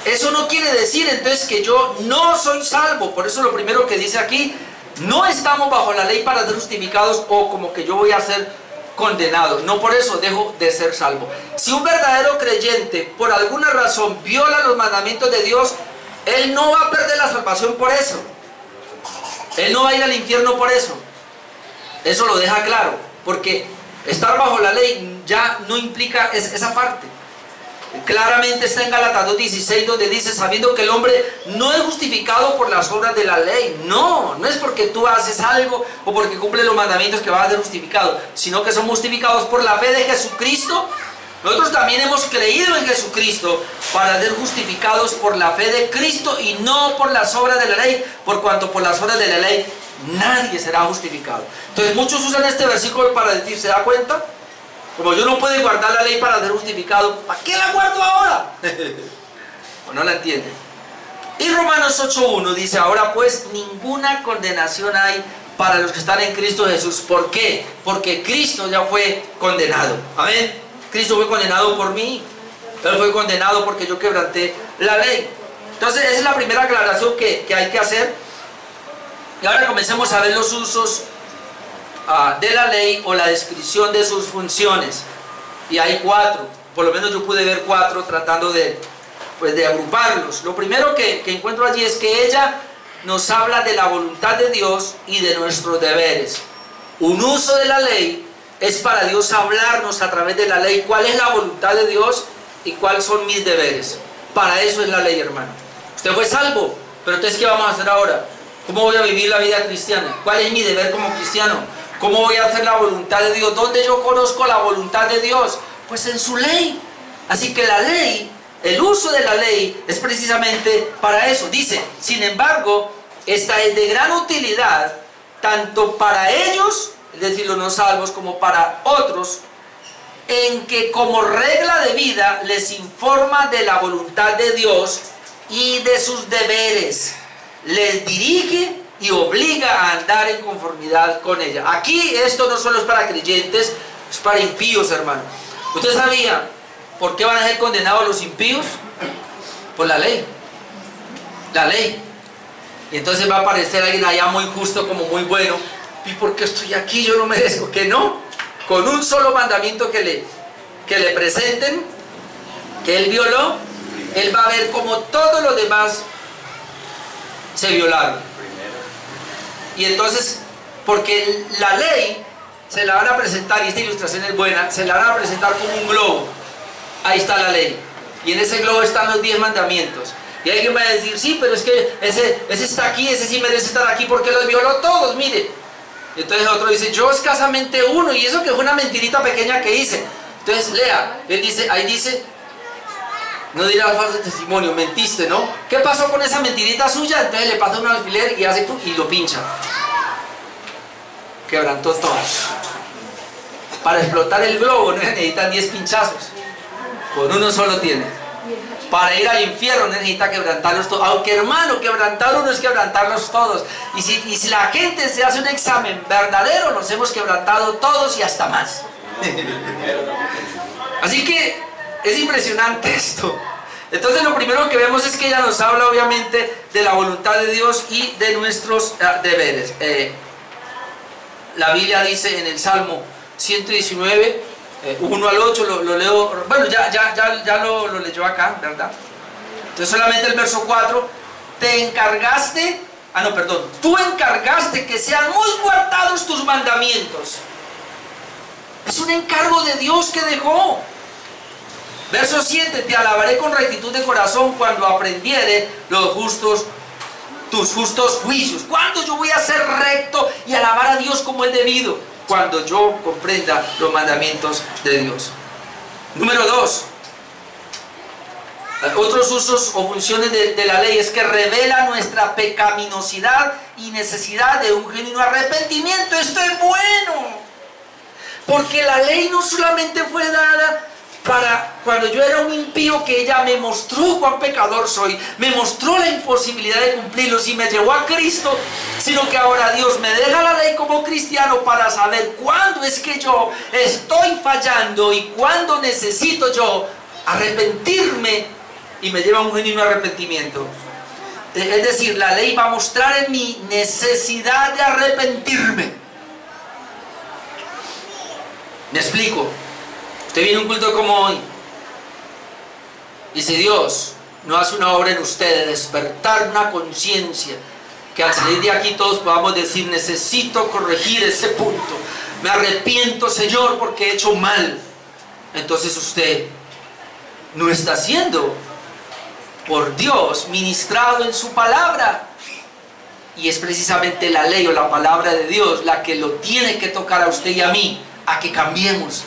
Speaker 1: eso no quiere decir entonces que yo no soy salvo. Por eso lo primero que dice aquí, no estamos bajo la ley para ser justificados o como que yo voy a ser condenado. No por eso dejo de ser salvo. Si un verdadero creyente por alguna razón viola los mandamientos de Dios, él no va a perder la salvación por eso. Él no va a ir al infierno por eso. Eso lo deja claro, porque estar bajo la ley ya no implica esa parte. Claramente está en Gálatas 2:16, donde dice, sabiendo que el hombre no es justificado por las obras de la ley. No es porque tú haces algo o porque cumples los mandamientos que vas a ser justificado, sino que somos justificados por la fe de Jesucristo. Nosotros también hemos creído en Jesucristo para ser justificados por la fe de Cristo y no por las obras de la ley, por cuanto por las obras de la ley nadie será justificado. Entonces muchos usan este versículo para decir, ¿se da cuenta? Como yo no puedo guardar la ley para ser justificado, ¿para qué la guardo ahora? ¿O no la entienden? Y Romanos 8:1 dice, ahora pues ninguna condenación hay para los que están en Cristo Jesús. ¿Por qué? Porque Cristo ya fue condenado. Amén. Cristo fue condenado por mí. Él fue condenado porque yo quebranté la ley. Entonces esa es la primera aclaración que hay que hacer. Y ahora comencemos a ver los usos de la ley o la descripción de sus funciones. Y hay 4, por lo menos yo pude ver 4 tratando de agruparlos. Lo primero que encuentro allí es que ella nos habla de la voluntad de Dios y de nuestros deberes. Un uso de la ley es para Dios hablarnos a través de la ley cuál es la voluntad de Dios y cuáles son mis deberes. Para eso es la ley, hermano. Usted fue salvo, pero entonces ¿qué vamos a hacer ahora? ¿Cómo voy a vivir la vida cristiana? ¿Cuál es mi deber como cristiano? ¿Cómo voy a hacer la voluntad de Dios? ¿Dónde yo conozco la voluntad de Dios? Pues en su ley. Así que la ley, el uso de la ley es precisamente para eso. Dice, sin embargo, esta es de gran utilidad tanto para ellos, es decir, los no salvos, como para otros, en que como regla de vida les informa de la voluntad de Dios y de sus deberes. Les dirige y obliga a andar en conformidad con ella. Aquí esto no solo es para creyentes, es para impíos, hermano. ¿Usted sabía por qué van a ser condenados los impíos? Por la ley. La ley. Y entonces va a aparecer alguien allá muy justo, como muy bueno. ¿Y por qué estoy aquí? Yo no merezco. Que no. Con un solo mandamiento que le presenten, que él violó, él va a ver como todos los demás se violaron. Y entonces, porque la ley se la van a presentar, y esta ilustración es buena, se la van a presentar como un globo. Ahí está la ley. Y en ese globo están los 10 mandamientos. Y alguien va a decir, sí, pero es que ese está aquí, ese sí merece estar aquí porque los violó todos, mire. Y entonces otro dice, yo escasamente uno, y eso que fue una mentirita pequeña que hice. Entonces lea, él dice, ahí dice, no dirás falso testimonio, mentiste, ¿no? ¿Qué pasó con esa mentirita suya? Entonces le pasa un alfiler y hace y lo pincha. Quebrantó todo. Para explotar el globo no necesitan 10 pinchazos. Con uno solo tiene. Para ir al infierno necesita quebrantarlos todos. Aunque hermano, quebrantar uno es quebrantarlos todos. Y si la gente se hace un examen verdadero, nos hemos quebrantado todos y hasta más. Así que es impresionante esto. Entonces lo primero que vemos es que ella nos habla obviamente de la voluntad de Dios y de nuestros deberes. La Biblia dice en el Salmo 119, 1 al 8, lo leo, bueno, ya lo leyó acá, ¿verdad? Entonces solamente el verso 4, tú encargaste que sean muy guardados tus mandamientos. Es un encargo de Dios que dejó. Verso 7, te alabaré con rectitud de corazón cuando aprendiere tus justos juicios. ¿Cuándo yo voy a ser recto y alabar a Dios como es debido? Cuando yo comprenda los mandamientos de Dios. Número 2. Otros usos o funciones de la ley es que revela nuestra pecaminosidad y necesidad de un genuino arrepentimiento. Esto es bueno. Porque la ley no solamente fue dada para cuando yo era un impío, que ella me mostró cuán pecador soy, me mostró la imposibilidad de cumplirlos y me llevó a Cristo, sino que ahora Dios me deja la ley como cristiano para saber cuándo es que yo estoy fallando y cuándo necesito yo arrepentirme, y me lleva a un genuino arrepentimiento. Es decir, la ley va a mostrar en mi necesidad de arrepentirme. ¿Me explico? Usted viene a un culto como hoy, y si Dios no hace una obra en usted de despertar una conciencia que al salir de aquí todos podamos decir: necesito corregir ese punto, me arrepiento, Señor, porque he hecho mal. Entonces usted no está siendo por Dios ministrado en su palabra, y es precisamente la ley o la palabra de Dios la que lo tiene que tocar a usted y a mí, a que cambiemos.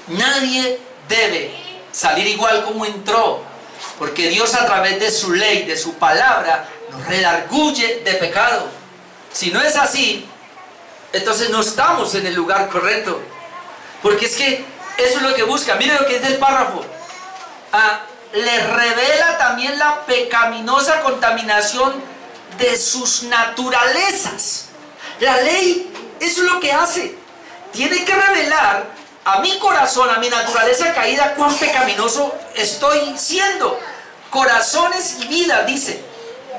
Speaker 1: Nadie debe salir igual como entró, porque Dios, a través de su ley, de su palabra, nos redarguye de pecado. Si no es así, entonces no estamos en el lugar correcto, porque es que eso es lo que busca. Mire lo que dice el párrafo: le revela también la pecaminosa contaminación de sus naturalezas. La ley, eso es lo que hace. Tiene que revelar a mi corazón, a mi naturaleza caída, cuán pecaminoso estoy siendo. Corazones y vida, dice,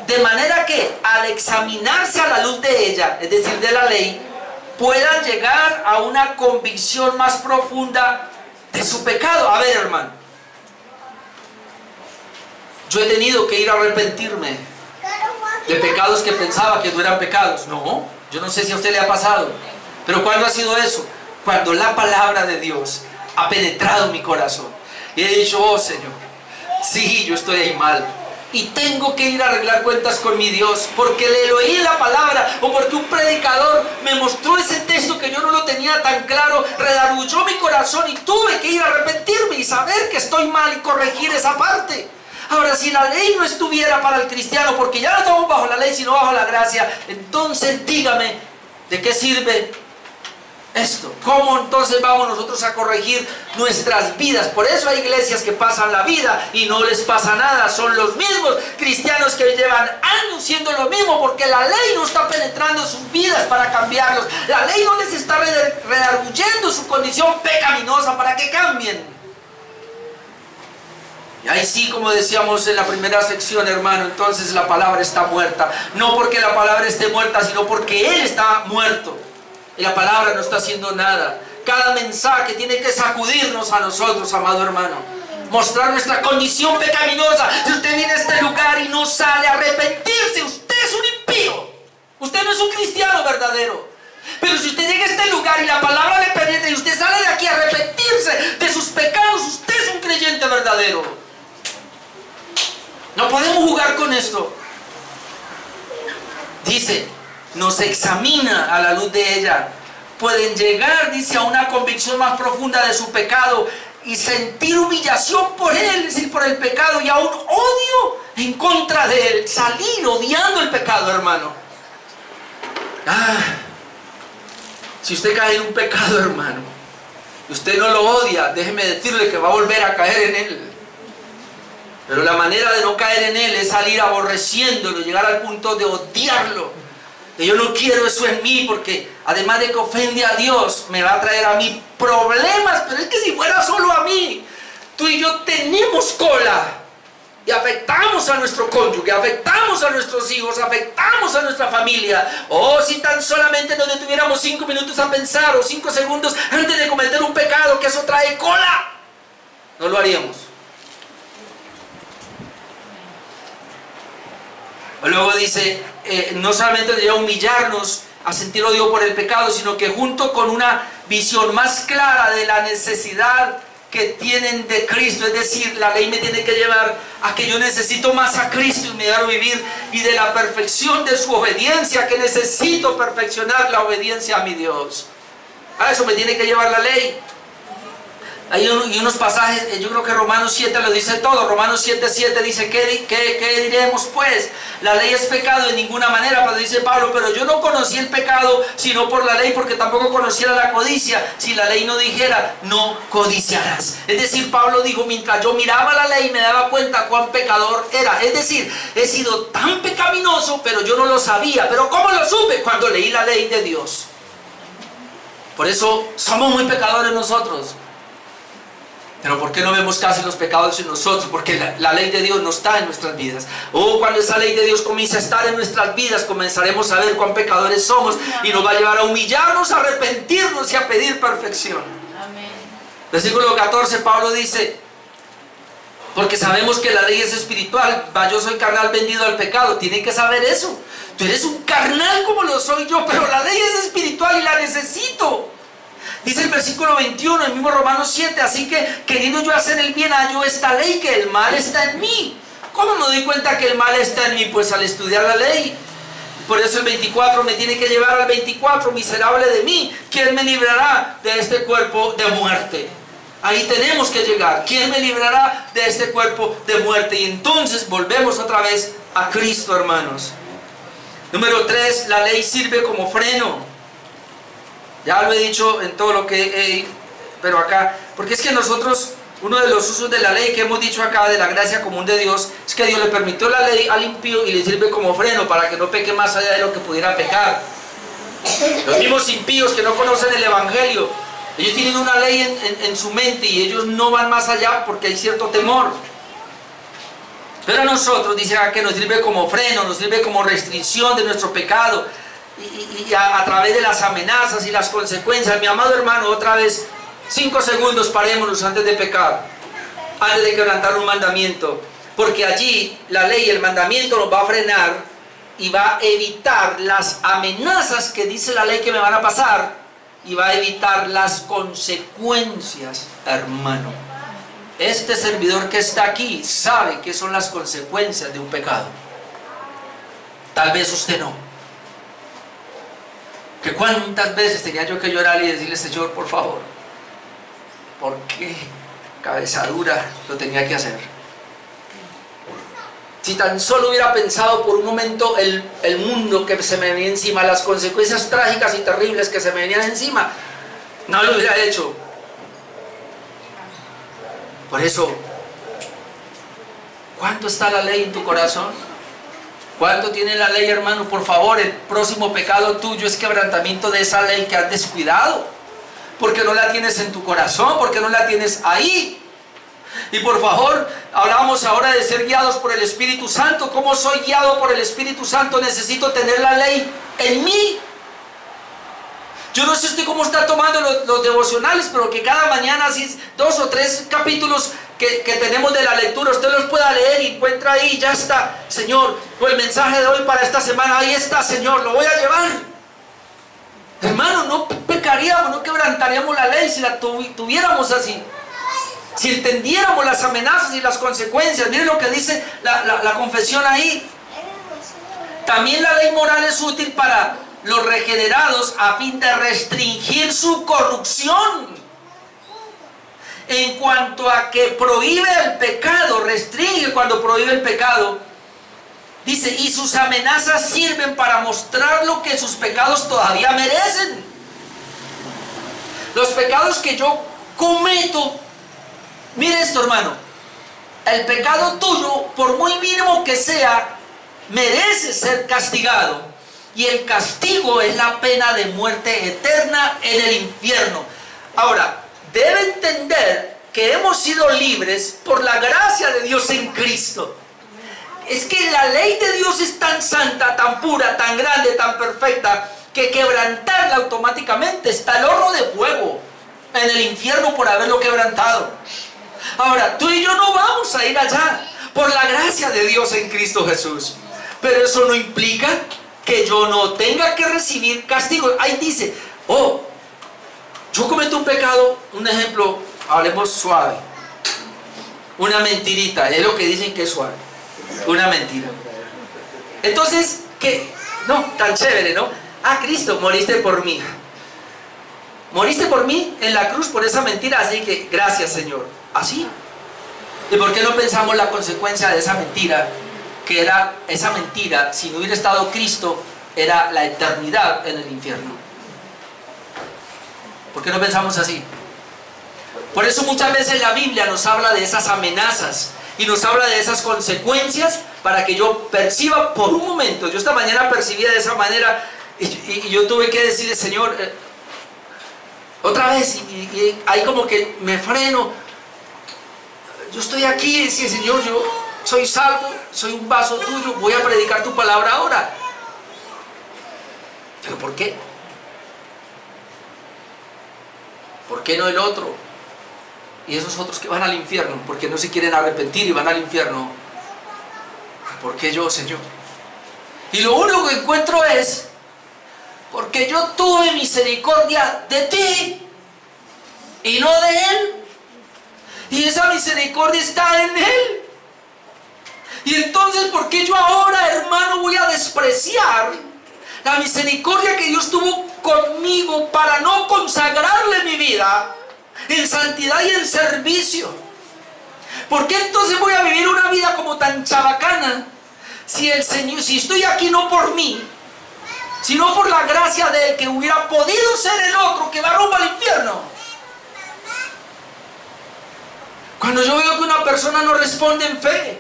Speaker 1: de manera que al examinarse a la luz de ella, es decir, de la ley, puedan llegar a una convicción más profunda de su pecado. A ver, hermano, yo he tenido que ir a arrepentirme de pecados que pensaba que no eran pecados. No, yo no sé si a usted le ha pasado, pero ¿cuándo ha sido eso? Cuando la palabra de Dios ha penetrado mi corazón y he dicho: oh Señor, sí, yo estoy ahí mal y tengo que ir a arreglar cuentas con mi Dios, porque le oí la palabra, o porque un predicador me mostró ese texto que yo no lo tenía tan claro, redarguyó mi corazón y tuve que ir a arrepentirme y saber que estoy mal y corregir esa parte. Ahora, si la ley no estuviera para el cristiano, porque ya no estamos bajo la ley sino bajo la gracia, entonces dígame, ¿de qué sirve esto? ¿Cómo entonces vamos nosotros a corregir nuestras vidas? Por eso hay iglesias que pasan la vida y no les pasa nada. Son los mismos cristianos que llevan años siendo lo mismo, porque la ley no está penetrando sus vidas para cambiarlos. La ley no les está redarguyendo su condición pecaminosa para que cambien. Y ahí sí, como decíamos en la primera sección, hermano, entonces la palabra está muerta. No porque la palabra esté muerta, sino porque Él está muerto. Y la palabra no está haciendo nada. Cada mensaje tiene que sacudirnos a nosotros, amado hermano. Mostrar nuestra condición pecaminosa. Si usted viene a este lugar y no sale a arrepentirse, usted es un impío. Usted no es un cristiano verdadero. Pero si usted llega a este lugar y la palabra le penetra y usted sale de aquí a arrepentirse de sus pecados, usted es un creyente verdadero. No podemos jugar con esto. Dice, nos examina a la luz de ella. Pueden llegar, dice, a una convicción más profunda de su pecado y sentir humillación por él, es decir, por el pecado, y aún odio en contra de él. Salir odiando el pecado, hermano. Si usted cae en un pecado, hermano, y usted no lo odia, déjeme decirle que va a volver a caer en él. Pero la manera de no caer en él es salir aborreciéndolo, llegar al punto de odiarlo. Que yo no quiero eso en mí, porque además de que ofende a Dios, me va a traer a mí problemas. Pero es que si fuera solo a mí, tú y yo tenemos cola. Y afectamos a nuestro cónyuge, afectamos a nuestros hijos, afectamos a nuestra familia. Oh, si tan solamente nos detuviéramos 5 minutos a pensar, o 5 segundos antes de cometer un pecado, que eso trae cola, no lo haríamos. Luego dice, no solamente debería humillarnos a sentir odio por el pecado, sino que junto con una visión más clara de la necesidad que tienen de Cristo, es decir, la ley me tiene que llevar a que yo necesito más a Cristo en mi diario vivir, y de la perfección de su obediencia, que necesito perfeccionar la obediencia a mi Dios. A eso me tiene que llevar la ley. Hay unos pasajes, yo creo que Romanos 7 lo dice todo. Romanos 7:7 dice, ¿qué diremos pues? La ley es pecado en ninguna manera, pero dice Pablo, pero yo no conocí el pecado sino por la ley, porque tampoco conociera la codicia, si la ley no dijera, no codiciarás. Es decir, Pablo dijo, mientras yo miraba la ley me daba cuenta cuán pecador era. Es decir, he sido tan pecaminoso, pero yo no lo sabía. ¿Pero cómo lo supe? Cuando leí la ley de Dios. Por eso somos muy pecadores nosotros. Pero ¿por qué no vemos casi los pecados en nosotros? Porque la ley de Dios no está en nuestras vidas. Cuando esa ley de Dios comience a estar en nuestras vidas, comenzaremos a ver cuán pecadores somos, y nos va a llevar a humillarnos, a arrepentirnos y a pedir perfección. Amén. Versículo 14, Pablo dice, Porque sabemos que la ley es espiritual. Yo soy carnal vendido al pecado. Tienen que saber eso. Tú eres un carnal como lo soy yo, pero la ley es espiritual y la necesito. Dice el versículo 21, el mismo Romanos 7, así que queriendo yo hacer el bien, hallo esta ley, que el mal está en mí. ¿Cómo me doy cuenta que el mal está en mí? Pues al estudiar la ley. Por eso el 24 me tiene que llevar al 24, miserable de mí. ¿Quién me librará de este cuerpo de muerte? Ahí tenemos que llegar. ¿Quién me librará de este cuerpo de muerte? Y entonces volvemos otra vez a Cristo, hermanos. Número 3, la ley sirve como freno. Ya lo he dicho en todo lo que pero acá, porque es que nosotros, uno de los usos de la ley que hemos dicho acá, de la gracia común de Dios, es que Dios le permitió la ley al impío y le sirve como freno para que no peque más allá de lo que pudiera pecar. Los mismos impíos que no conocen el Evangelio, ellos tienen una ley en su mente y ellos no van más allá porque hay cierto temor. Pero a nosotros, dice acá, que nos sirve como freno, nos sirve como restricción de nuestro pecado. Y a través de las amenazas y las consecuencias. Mi amado hermano, otra vez, 5 segundos, parémonos antes de pecar, antes de quebrantar un mandamiento, porque allí la ley, el mandamiento nos va a frenar y va a evitar las amenazas que dice la ley que me van a pasar, y va a evitar las consecuencias, hermano. Este servidor que está aquí sabe qué son las consecuencias de un pecado. Tal vez usted no. Que cuántas veces tenía yo que llorar y decirle: Señor, por favor, ¿por qué cabeza dura lo tenía que hacer? Si tan solo hubiera pensado por un momento el mundo que se me venía encima, las consecuencias trágicas y terribles que se me venían encima, no lo hubiera hecho. Por eso, ¿cuánto está la ley en tu corazón? ¿Cuánto tiene la ley, hermano? Por favor, el próximo pecado tuyo es quebrantamiento de esa ley que has descuidado. Porque no la tienes en tu corazón, porque no la tienes ahí. Y por favor, hablábamos ahora de ser guiados por el Espíritu Santo. ¿Cómo soy guiado por el Espíritu Santo? Necesito tener la ley en mí. Yo no sé usted cómo está tomando los devocionales, pero que cada mañana, así 2 o 3 capítulos que tenemos de la lectura, usted los pueda leer y encuentra ahí, ya está, Señor, o el mensaje de hoy para esta semana, ahí está, Señor, lo voy a llevar. Hermano, no pecaríamos, no quebrantaríamos la ley si la tuviéramos así. Si entendiéramos las amenazas y las consecuencias. Miren lo que dice la confesión ahí. También la ley moral es útil para los regenerados a fin de restringir su corrupción. En cuanto a que prohíbe el pecado, restringe cuando prohíbe el pecado. Dice, y sus amenazas sirven para mostrar lo que sus pecados todavía merecen. Los pecados que yo cometo, mire esto, hermano, el pecado tuyo, por muy mínimo que sea, merece ser castigado. Y el castigo es la pena de muerte eterna en el infierno. Ahora, debe entender que hemos sido libres por la gracia de Dios en Cristo. Es que la ley de Dios es tan santa, tan pura, tan grande, tan perfecta, que quebrantarla automáticamente está el horno de fuego en el infierno por haberlo quebrantado. Ahora, tú y yo no vamos a ir allá por la gracia de Dios en Cristo Jesús. Pero eso no implica que yo no tenga que recibir castigo. Ahí dice, oh, yo cometo un pecado, un ejemplo, hablemos suave. Una mentirita, es lo que dicen que es suave. Una mentira. Entonces, ¿qué? No, tan chévere, ¿no? Ah, Cristo, moriste por mí. Moriste por mí en la cruz por esa mentira, así que gracias, Señor. Así. ¿Y por qué no pensamos la consecuencia de esa mentira? Que era esa mentira, si no hubiera estado Cristo, era la eternidad en el infierno. ¿Por qué no pensamos así? Por eso muchas veces la Biblia nos habla de esas amenazas y nos habla de esas consecuencias para que yo perciba por un momento. Yo esta mañana percibía de esa manera y yo tuve que decirle, Señor, otra vez, y ahí como que me freno. Yo estoy aquí y decía, Señor, yo soy salvo, soy un vaso tuyo, voy a predicar tu palabra ahora. ¿Pero por qué? ¿Por qué no el otro? Y esos otros que van al infierno porque no se quieren arrepentir y van al infierno. ¿Por qué yo, Señor? Y lo único que encuentro es porque yo tuve misericordia de ti y no de él. Y esa misericordia está en él. Y entonces, ¿por qué yo ahora, hermano, voy a despreciar la misericordia que Dios tuvo conmigo para no consagrarle mi vida en santidad y en servicio? ¿Por qué entonces voy a vivir una vida como tan chabacana si el Señor, si estoy aquí no por mí, sino por la gracia de Él, que hubiera podido ser el otro que va rumbo al infierno? Cuando yo veo que una persona no responde en fe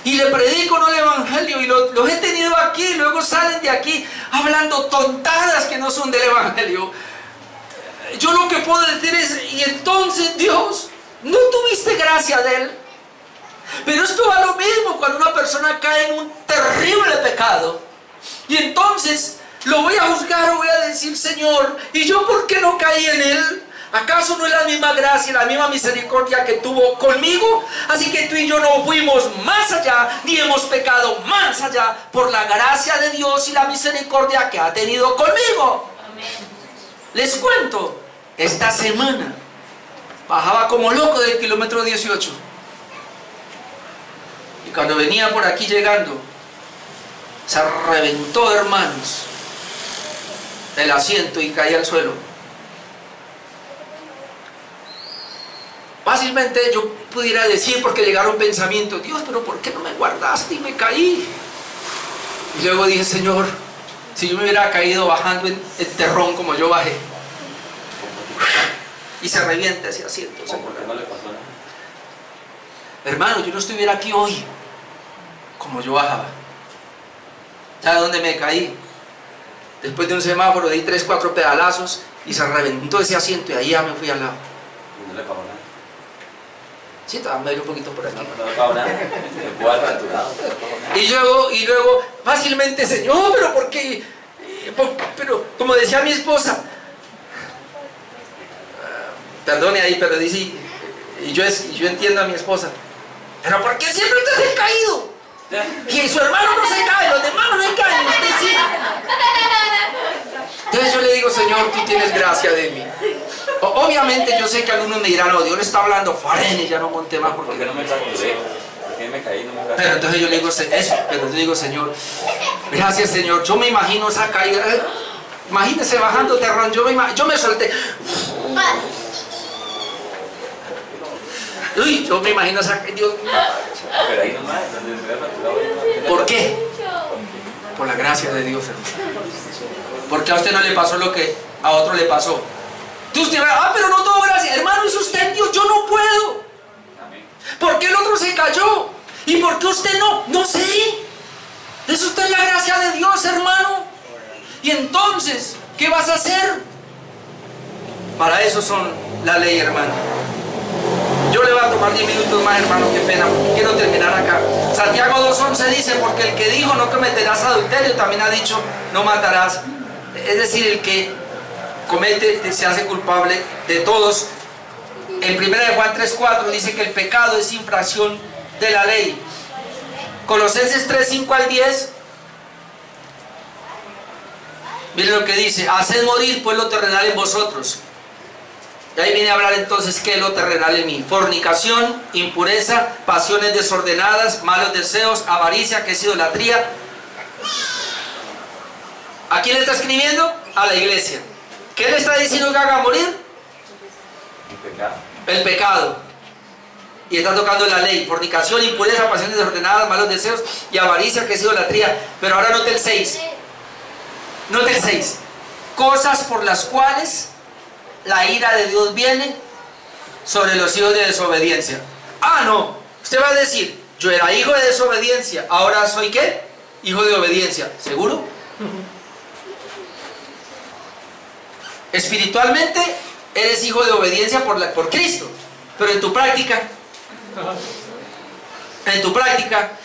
Speaker 1: y le predico no el evangelio, y los he tenido aquí y luego salen de aquí hablando tontadas que no son del evangelio, yo lo que puedo decir es: y entonces, Dios, no tuviste gracia de él. Pero esto va lo mismo cuando una persona cae en un terrible pecado, y entonces lo voy a juzgar o voy a decir: Señor, ¿y yo por qué no caí en él? ¿Acaso no es la misma gracia, la misma misericordia que tuvo conmigo? Así que tú y yo no fuimos más allá, ni hemos pecado más allá, por la gracia de Dios y la misericordia que ha tenido conmigo. Amén. Les cuento, esta semana bajaba como loco del kilómetro 18. Y cuando venía por aquí llegando, se reventó, hermanos, el asiento y caí al suelo. Fácilmente yo pudiera decir, porque llegaron pensamientos: Dios, pero ¿por qué no me guardaste? Y me caí. Y luego dije: Señor, si yo me hubiera caído bajando en el terrón como yo bajé, y se revienta ese asiento.
Speaker 2: ¿No le pasó nada?
Speaker 1: Hermano, yo no estuviera aquí hoy como yo bajaba. ¿Sabe dónde me caí? Después de un semáforo di 3, 4 pedalazos y se reventó ese asiento, y ahí ya me fui al lado.
Speaker 2: ¿No le pasó nada?
Speaker 1: Sí, todavía me dio un poquito por aquí.
Speaker 2: No le pasó nada. Se fue al fracturado.
Speaker 1: Y luego fácilmente: Señor, pero ¿por qué? Pero como decía mi esposa, perdone ahí, pero dice, y yo entiendo a mi esposa, pero ¿por qué siempre te has caído? Que su hermano no se cae, los demás no se caen, usted sí. Entonces yo le digo: Señor, tú tienes gracia de mí. Obviamente yo sé que algunos me dirán: oh, Dios le está hablando, frene, ya no monte más.
Speaker 2: ¿Por qué no me fracturé? ¿Por qué me caí? No me fracturé.
Speaker 1: Pero entonces yo le digo eso, pero yo digo: Señor, gracias, Señor. Yo me imagino esa caída. Imagínese bajando terrón, yo me solté. Uy, yo me imagino esa caída. Dios mío.
Speaker 2: Pero ahí nomás, donde me había fracturado.
Speaker 1: ¿Por qué? Por la gracia de Dios, hermano. Porque a usted no le pasó lo que a otro le pasó. Usted va: pero no tuvo gracia. Hermano, es usted Dios, yo no puedo. ¿Por qué el otro se cayó? ¿Y por qué usted no? No sé. Es usted la gracia de Dios, hermano. Y entonces, ¿qué vas a hacer? Para eso son la ley, hermano. Yo le voy a tomar 10 minutos más, hermano, qué pena. Quiero terminar acá. Santiago 2:11 dice: porque el que dijo no cometerás adulterio, también ha dicho no matarás. Es decir, el que comete se hace culpable de todos. En 1 Juan 3:4 dice que el pecado es infracción de la ley. Colosenses 3:5 al 10, miren lo que dice: haced morir pues lo terrenal en vosotros. Y ahí viene a hablar entonces qué es lo terrenal en mí: fornicación, impureza, pasiones desordenadas, malos deseos, avaricia, que es idolatría. ¿A quién le está escribiendo? A la iglesia. ¿Qué le está diciendo que haga morir?
Speaker 2: El pecado.
Speaker 1: El pecado. Y está tocando la ley: fornicación, impureza, pasiones desordenadas, malos deseos y avaricia, que es idolatría. Pero ahora note el 6. Note el 6. Cosas por las cuales la ira de Dios viene sobre los hijos de desobediencia. Ah, no. Usted va a decir: yo era hijo de desobediencia, ahora soy ¿qué? Hijo de obediencia. ¿Seguro? Espiritualmente eres hijo de obediencia por Cristo, pero en tu práctica,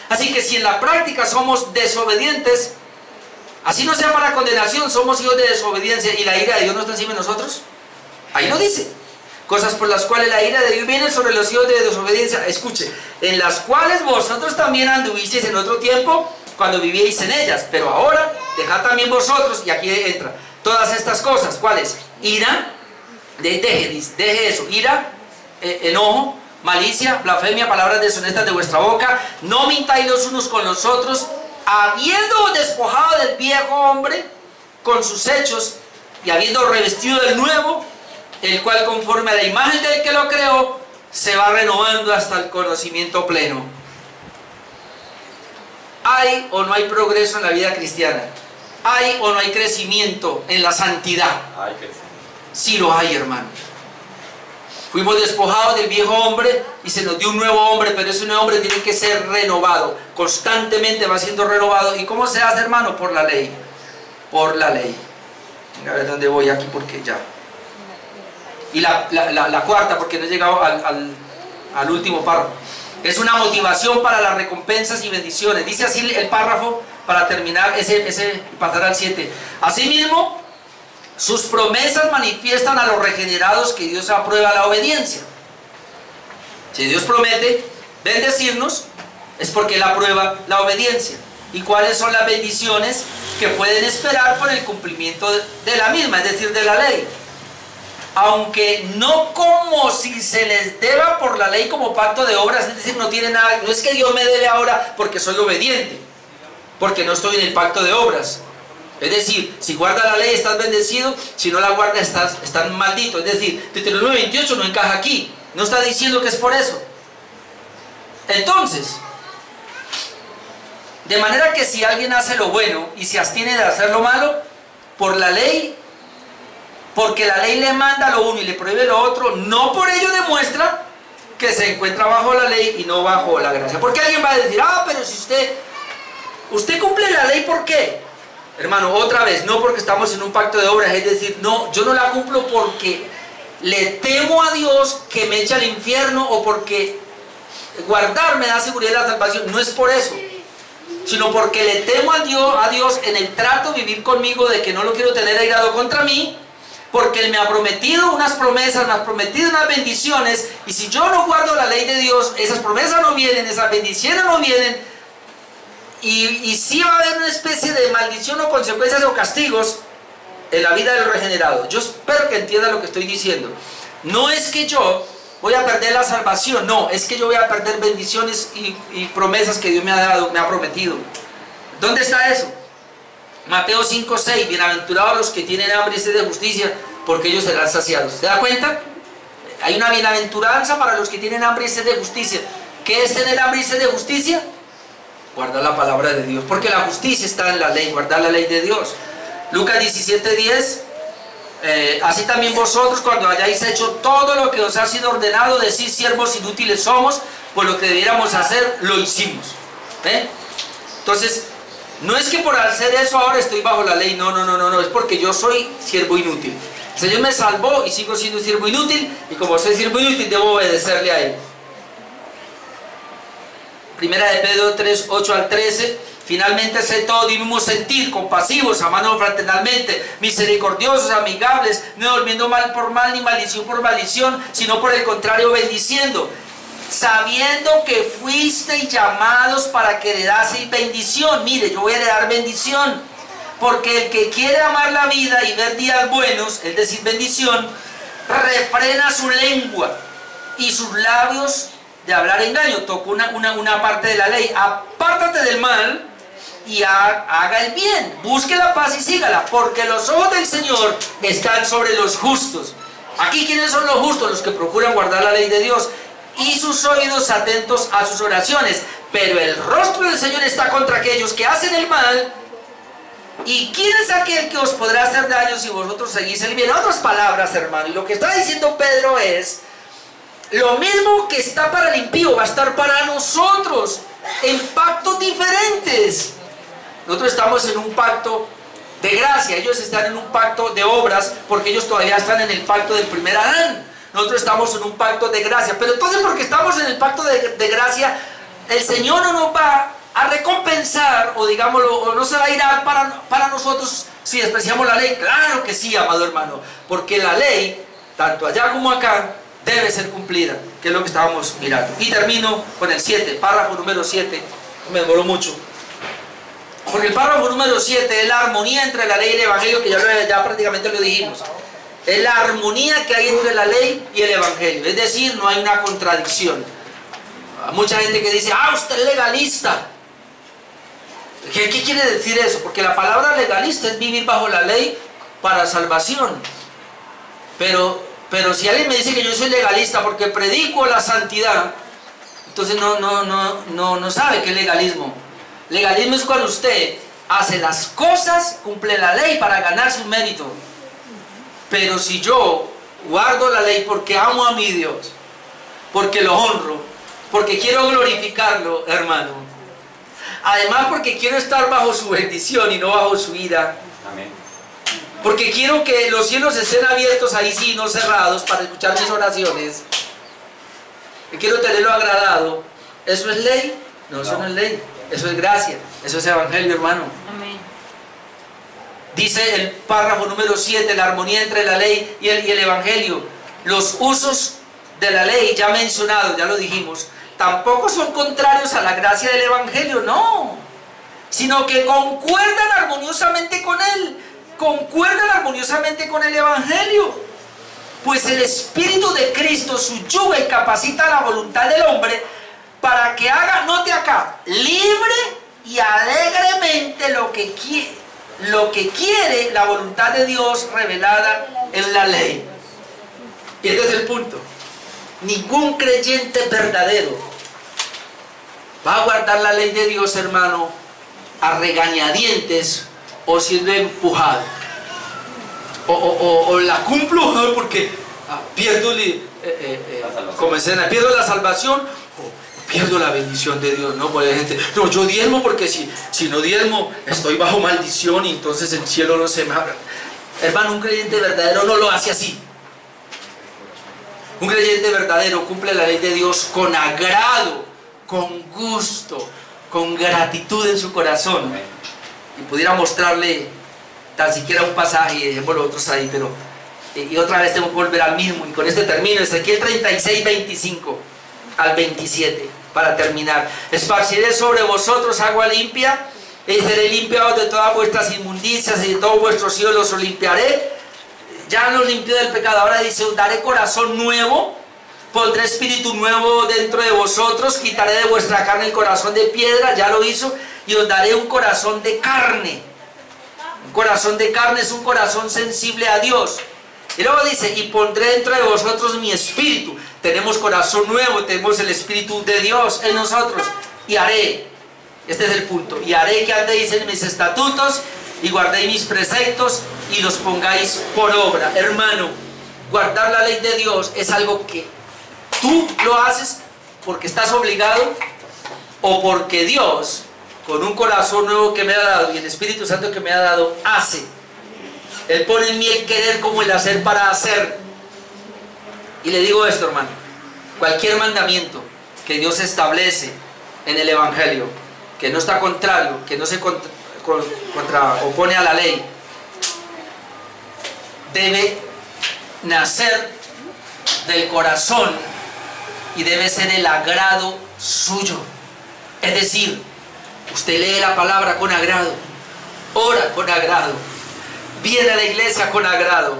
Speaker 1: así que si en la práctica somos desobedientes, así no sea para condenación, somos hijos de desobediencia y la ira de Dios no está encima de nosotros. Ahí lo dice. cosas por las cuales la ira de Dios viene sobre los hijos de desobediencia. Escuche, en las cuales vosotros también anduvisteis en otro tiempo, cuando vivíais en ellas, pero ahora dejad también vosotros, y aquí entra, todas estas cosas. ¿Cuáles? Ira, deje eso, ira, enojo, malicia, blasfemia, palabras deshonestas de vuestra boca. No mintáis los unos con los otros, habiendo despojado del viejo hombre con sus hechos, y habiendo revestido del nuevo, el cual conforme a la imagen del que lo creó, se va renovando hasta el conocimiento pleno. ¿Hay o no hay progreso en la vida cristiana? ¿Hay o no hay crecimiento en la santidad?
Speaker 2: Ay, que sí.
Speaker 1: Sí lo hay, hermano. Fuimos despojados del viejo hombre y se nos dio un nuevo hombre, pero ese nuevo hombre tiene que ser renovado. Constantemente va siendo renovado. ¿Y cómo se hace, hermano? Por la ley. Por la ley. A ver dónde voy aquí, porque ya. Y la cuarta, porque no he llegado al último párrafo. Es una motivación para las recompensas y bendiciones. Dice así el párrafo, para terminar, pasar al 7. Asimismo, sus promesas manifiestan a los regenerados que Dios aprueba la obediencia. Si Dios promete bendecirnos, es porque Él aprueba la obediencia. ¿Y cuáles son las bendiciones que pueden esperar por el cumplimiento de la misma, es decir, de la ley? Aunque no como si se les deba por la ley como pacto de obras, es decir, no tiene nada, no es que Dios me debe ahora porque soy obediente, porque no estoy en el pacto de obras. Es decir, si guardas la ley estás bendecido, si no la guardas estás maldito. Es decir, Deuteronomio 28 no encaja aquí, no está diciendo que es por eso. Entonces, de manera que si alguien hace lo bueno y se abstiene de hacer lo malo, por la ley, porque la ley le manda lo uno y le prohíbe lo otro, no por ello demuestra que se encuentra bajo la ley y no bajo la gracia. Porque alguien va a decir, pero si usted cumple la ley, ¿por qué? Hermano, otra vez, no porque estamos en un pacto de obras, es decir, no, yo no la cumplo porque le temo a Dios que me eche al infierno o porque guardar me da seguridad de la salvación, no es por eso, sino porque le temo a Dios en el trato, vivir conmigo, de que no lo quiero tener airado contra mí, porque Él me ha prometido unas promesas, me ha prometido unas bendiciones, y si yo no guardo la ley de Dios, esas promesas no vienen, esas bendiciones no vienen, y sí va a haber una especie de maldición o consecuencias o castigos en la vida del regenerado. Yo espero que entienda lo que estoy diciendo. No es que yo voy a perder la salvación, no, es que yo voy a perder bendiciones y promesas que Dios me ha dado, me ha prometido. ¿Dónde está eso? Mateo 5:6, bienaventurados los que tienen hambre y sed de justicia, porque ellos serán saciados. ¿Se da cuenta? Hay una bienaventuranza para los que tienen hambre y sed de justicia. ¿Qué es tener hambre y sed de justicia? Guardar la palabra de Dios, porque la justicia está en la ley, guardar la ley de Dios. Lucas 17:10, así también vosotros, cuando hayáis hecho todo lo que os ha sido ordenado, decís, siervos inútiles somos, pues lo que debiéramos hacer, lo hicimos. Entonces, no es que por hacer eso ahora estoy bajo la ley, no, es porque yo soy siervo inútil. El Señor me salvó y sigo siendo un siervo inútil, y como soy siervo inútil debo obedecerle a Él. Primera de Pedro 3, 8 al 13, finalmente sé todo de mismo sentir, compasivos, amando fraternalmente, misericordiosos, amigables, no volviendo mal por mal ni maldición por maldición, sino por el contrario bendiciendo, sabiendo que fuisteis llamados para que heredaseis bendición. Mire, yo voy a heredar bendición, porque el que quiere amar la vida y ver días buenos, es decir, bendición, refrena su lengua y sus labios de hablar engaño. Tocó una parte de la ley. Apártate del mal y haga el bien, busque la paz y sígala, porque los ojos del Señor están sobre los justos. Aquí, ¿quiénes son los justos? Los que procuran guardar la ley de Dios, y sus oídos atentos a sus oraciones. Pero el rostro del Señor está contra aquellos que hacen el mal. ¿Y quién es aquel que os podrá hacer daño si vosotros seguís el bien? En otras palabras, hermano, y lo que está diciendo Pedro es: lo mismo que está para el impío va a estar para nosotros, en pactos diferentes. Nosotros estamos en un pacto de gracia, ellos están en un pacto de obras, porque ellos todavía están en el pacto del primer Adán. Nosotros estamos en un pacto de gracia. Pero entonces, porque estamos en el pacto de gracia, el Señor no nos va a recompensar, o digámoslo, o no se va a irar para nosotros si despreciamos la ley. Claro que sí, amado hermano, porque la ley tanto allá como acá, debe ser cumplida, que es lo que estábamos mirando. Y termino con el 7, párrafo número 7, me demoró mucho. Porque el párrafo número 7 es la armonía entre la ley y el evangelio, que ya prácticamente lo dijimos. Es la armonía que hay entre la ley y el evangelio. Es decir, no hay una contradicción. Hay mucha gente que dice, usted es legalista. ¿Qué quiere decir eso? Porque la palabra legalista es vivir bajo la ley para salvación. Pero si alguien me dice que yo soy legalista porque predico la santidad, entonces no sabe qué es legalismo. Legalismo es cuando usted hace las cosas, cumple la ley para ganarse un mérito. Pero si yo guardo la ley porque amo a mi Dios, porque lo honro, porque quiero glorificarlo, hermano, además porque quiero estar bajo su bendición y no bajo su ira,
Speaker 2: Amén.
Speaker 1: porque quiero que los cielos estén abiertos, ahí sí, no cerrados, para escuchar mis oraciones, y quiero tenerlo agradado, ¿eso es ley? No, eso no es ley. Eso es gracia, eso es evangelio, hermano.
Speaker 3: Amén.
Speaker 1: Dice el párrafo número 7, la armonía entre la ley y el evangelio. Los usos de la ley, ya mencionados, ya lo dijimos, tampoco son contrarios a la gracia del evangelio, no. Sino que concuerdan armoniosamente con él. Concuerdan armoniosamente con el evangelio. Pues el Espíritu de Cristo subyuga y capacita la voluntad del hombre para que haga, note acá, libre y alegremente lo que quiere la voluntad de Dios revelada en la ley. Y este es el punto. Ningún creyente verdadero va a guardar la ley de Dios, hermano, a regañadientes o siendo empujado. O la cumplo porque pierdo pierdo la salvación, pierdo la bendición de Dios, ¿no? Porque hay gente, no, yo diezmo porque si no diezmo estoy bajo maldición y entonces el cielo no se me abre. Hermano, un creyente verdadero no lo hace así. Un creyente verdadero cumple la ley de Dios con agrado, con gusto, con gratitud en su corazón. Y pudiera mostrarle tan siquiera un pasaje, y dejemos los otros ahí, pero y otra vez tengo que volver al mismo, y con este termino, Ezequiel 36, 25 al 27. Para terminar, esparciré sobre vosotros agua limpia, y seré limpiados de todas vuestras inmundicias, y de todos vuestros ídolos os limpiaré. Ya nos limpió del pecado, ahora dice, os daré corazón nuevo, pondré espíritu nuevo dentro de vosotros, quitaré de vuestra carne el corazón de piedra, ya lo hizo, y os daré un corazón de carne. Un corazón de carne es un corazón sensible a Dios. Y luego dice, y pondré dentro de vosotros mi espíritu. Tenemos corazón nuevo, tenemos el Espíritu de Dios en nosotros. Y haré, este es el punto, y haré que andéis en mis estatutos y guardéis mis preceptos y los pongáis por obra. Hermano, guardar la ley de Dios es algo que tú lo haces porque estás obligado o porque Dios, con un corazón nuevo que me ha dado y el Espíritu Santo que me ha dado, hace. Él pone en mí el querer como el hacer para hacer. Y le digo esto, hermano, cualquier mandamiento que Dios establece en el Evangelio, que no está contrario, que no se opone a la ley, debe nacer del corazón y debe ser el agrado suyo. Es decir, usted lee la palabra con agrado, ora con agrado, viene a la iglesia con agrado,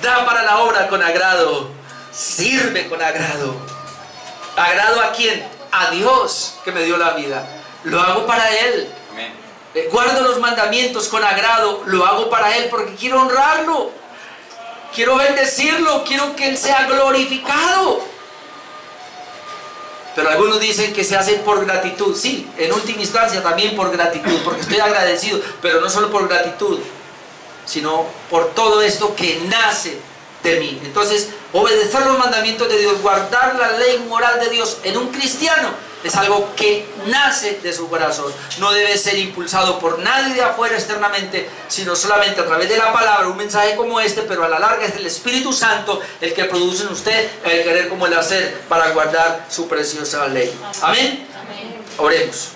Speaker 1: da para la obra con agrado, sirve con agrado. ¿Agrado a quién? A Dios que me dio la vida. Lo hago para Él.
Speaker 2: Amén.
Speaker 1: Guardo los mandamientos con agrado. Lo hago para Él porque quiero honrarlo. Quiero bendecirlo. Quiero que Él sea glorificado. Pero algunos dicen que se hacen por gratitud. Sí, en última instancia también por gratitud, porque estoy agradecido. Pero no solo por gratitud, sino por todo esto que nace de mí. Entonces, obedecer los mandamientos de Dios, guardar la ley moral de Dios en un cristiano es algo que nace de su corazón. No debe ser impulsado por nadie de afuera externamente, sino solamente a través de la palabra, un mensaje como este, pero a la larga es el Espíritu Santo el que produce en usted el querer como el hacer para guardar su preciosa ley. Amén.
Speaker 3: Amén.
Speaker 1: Oremos.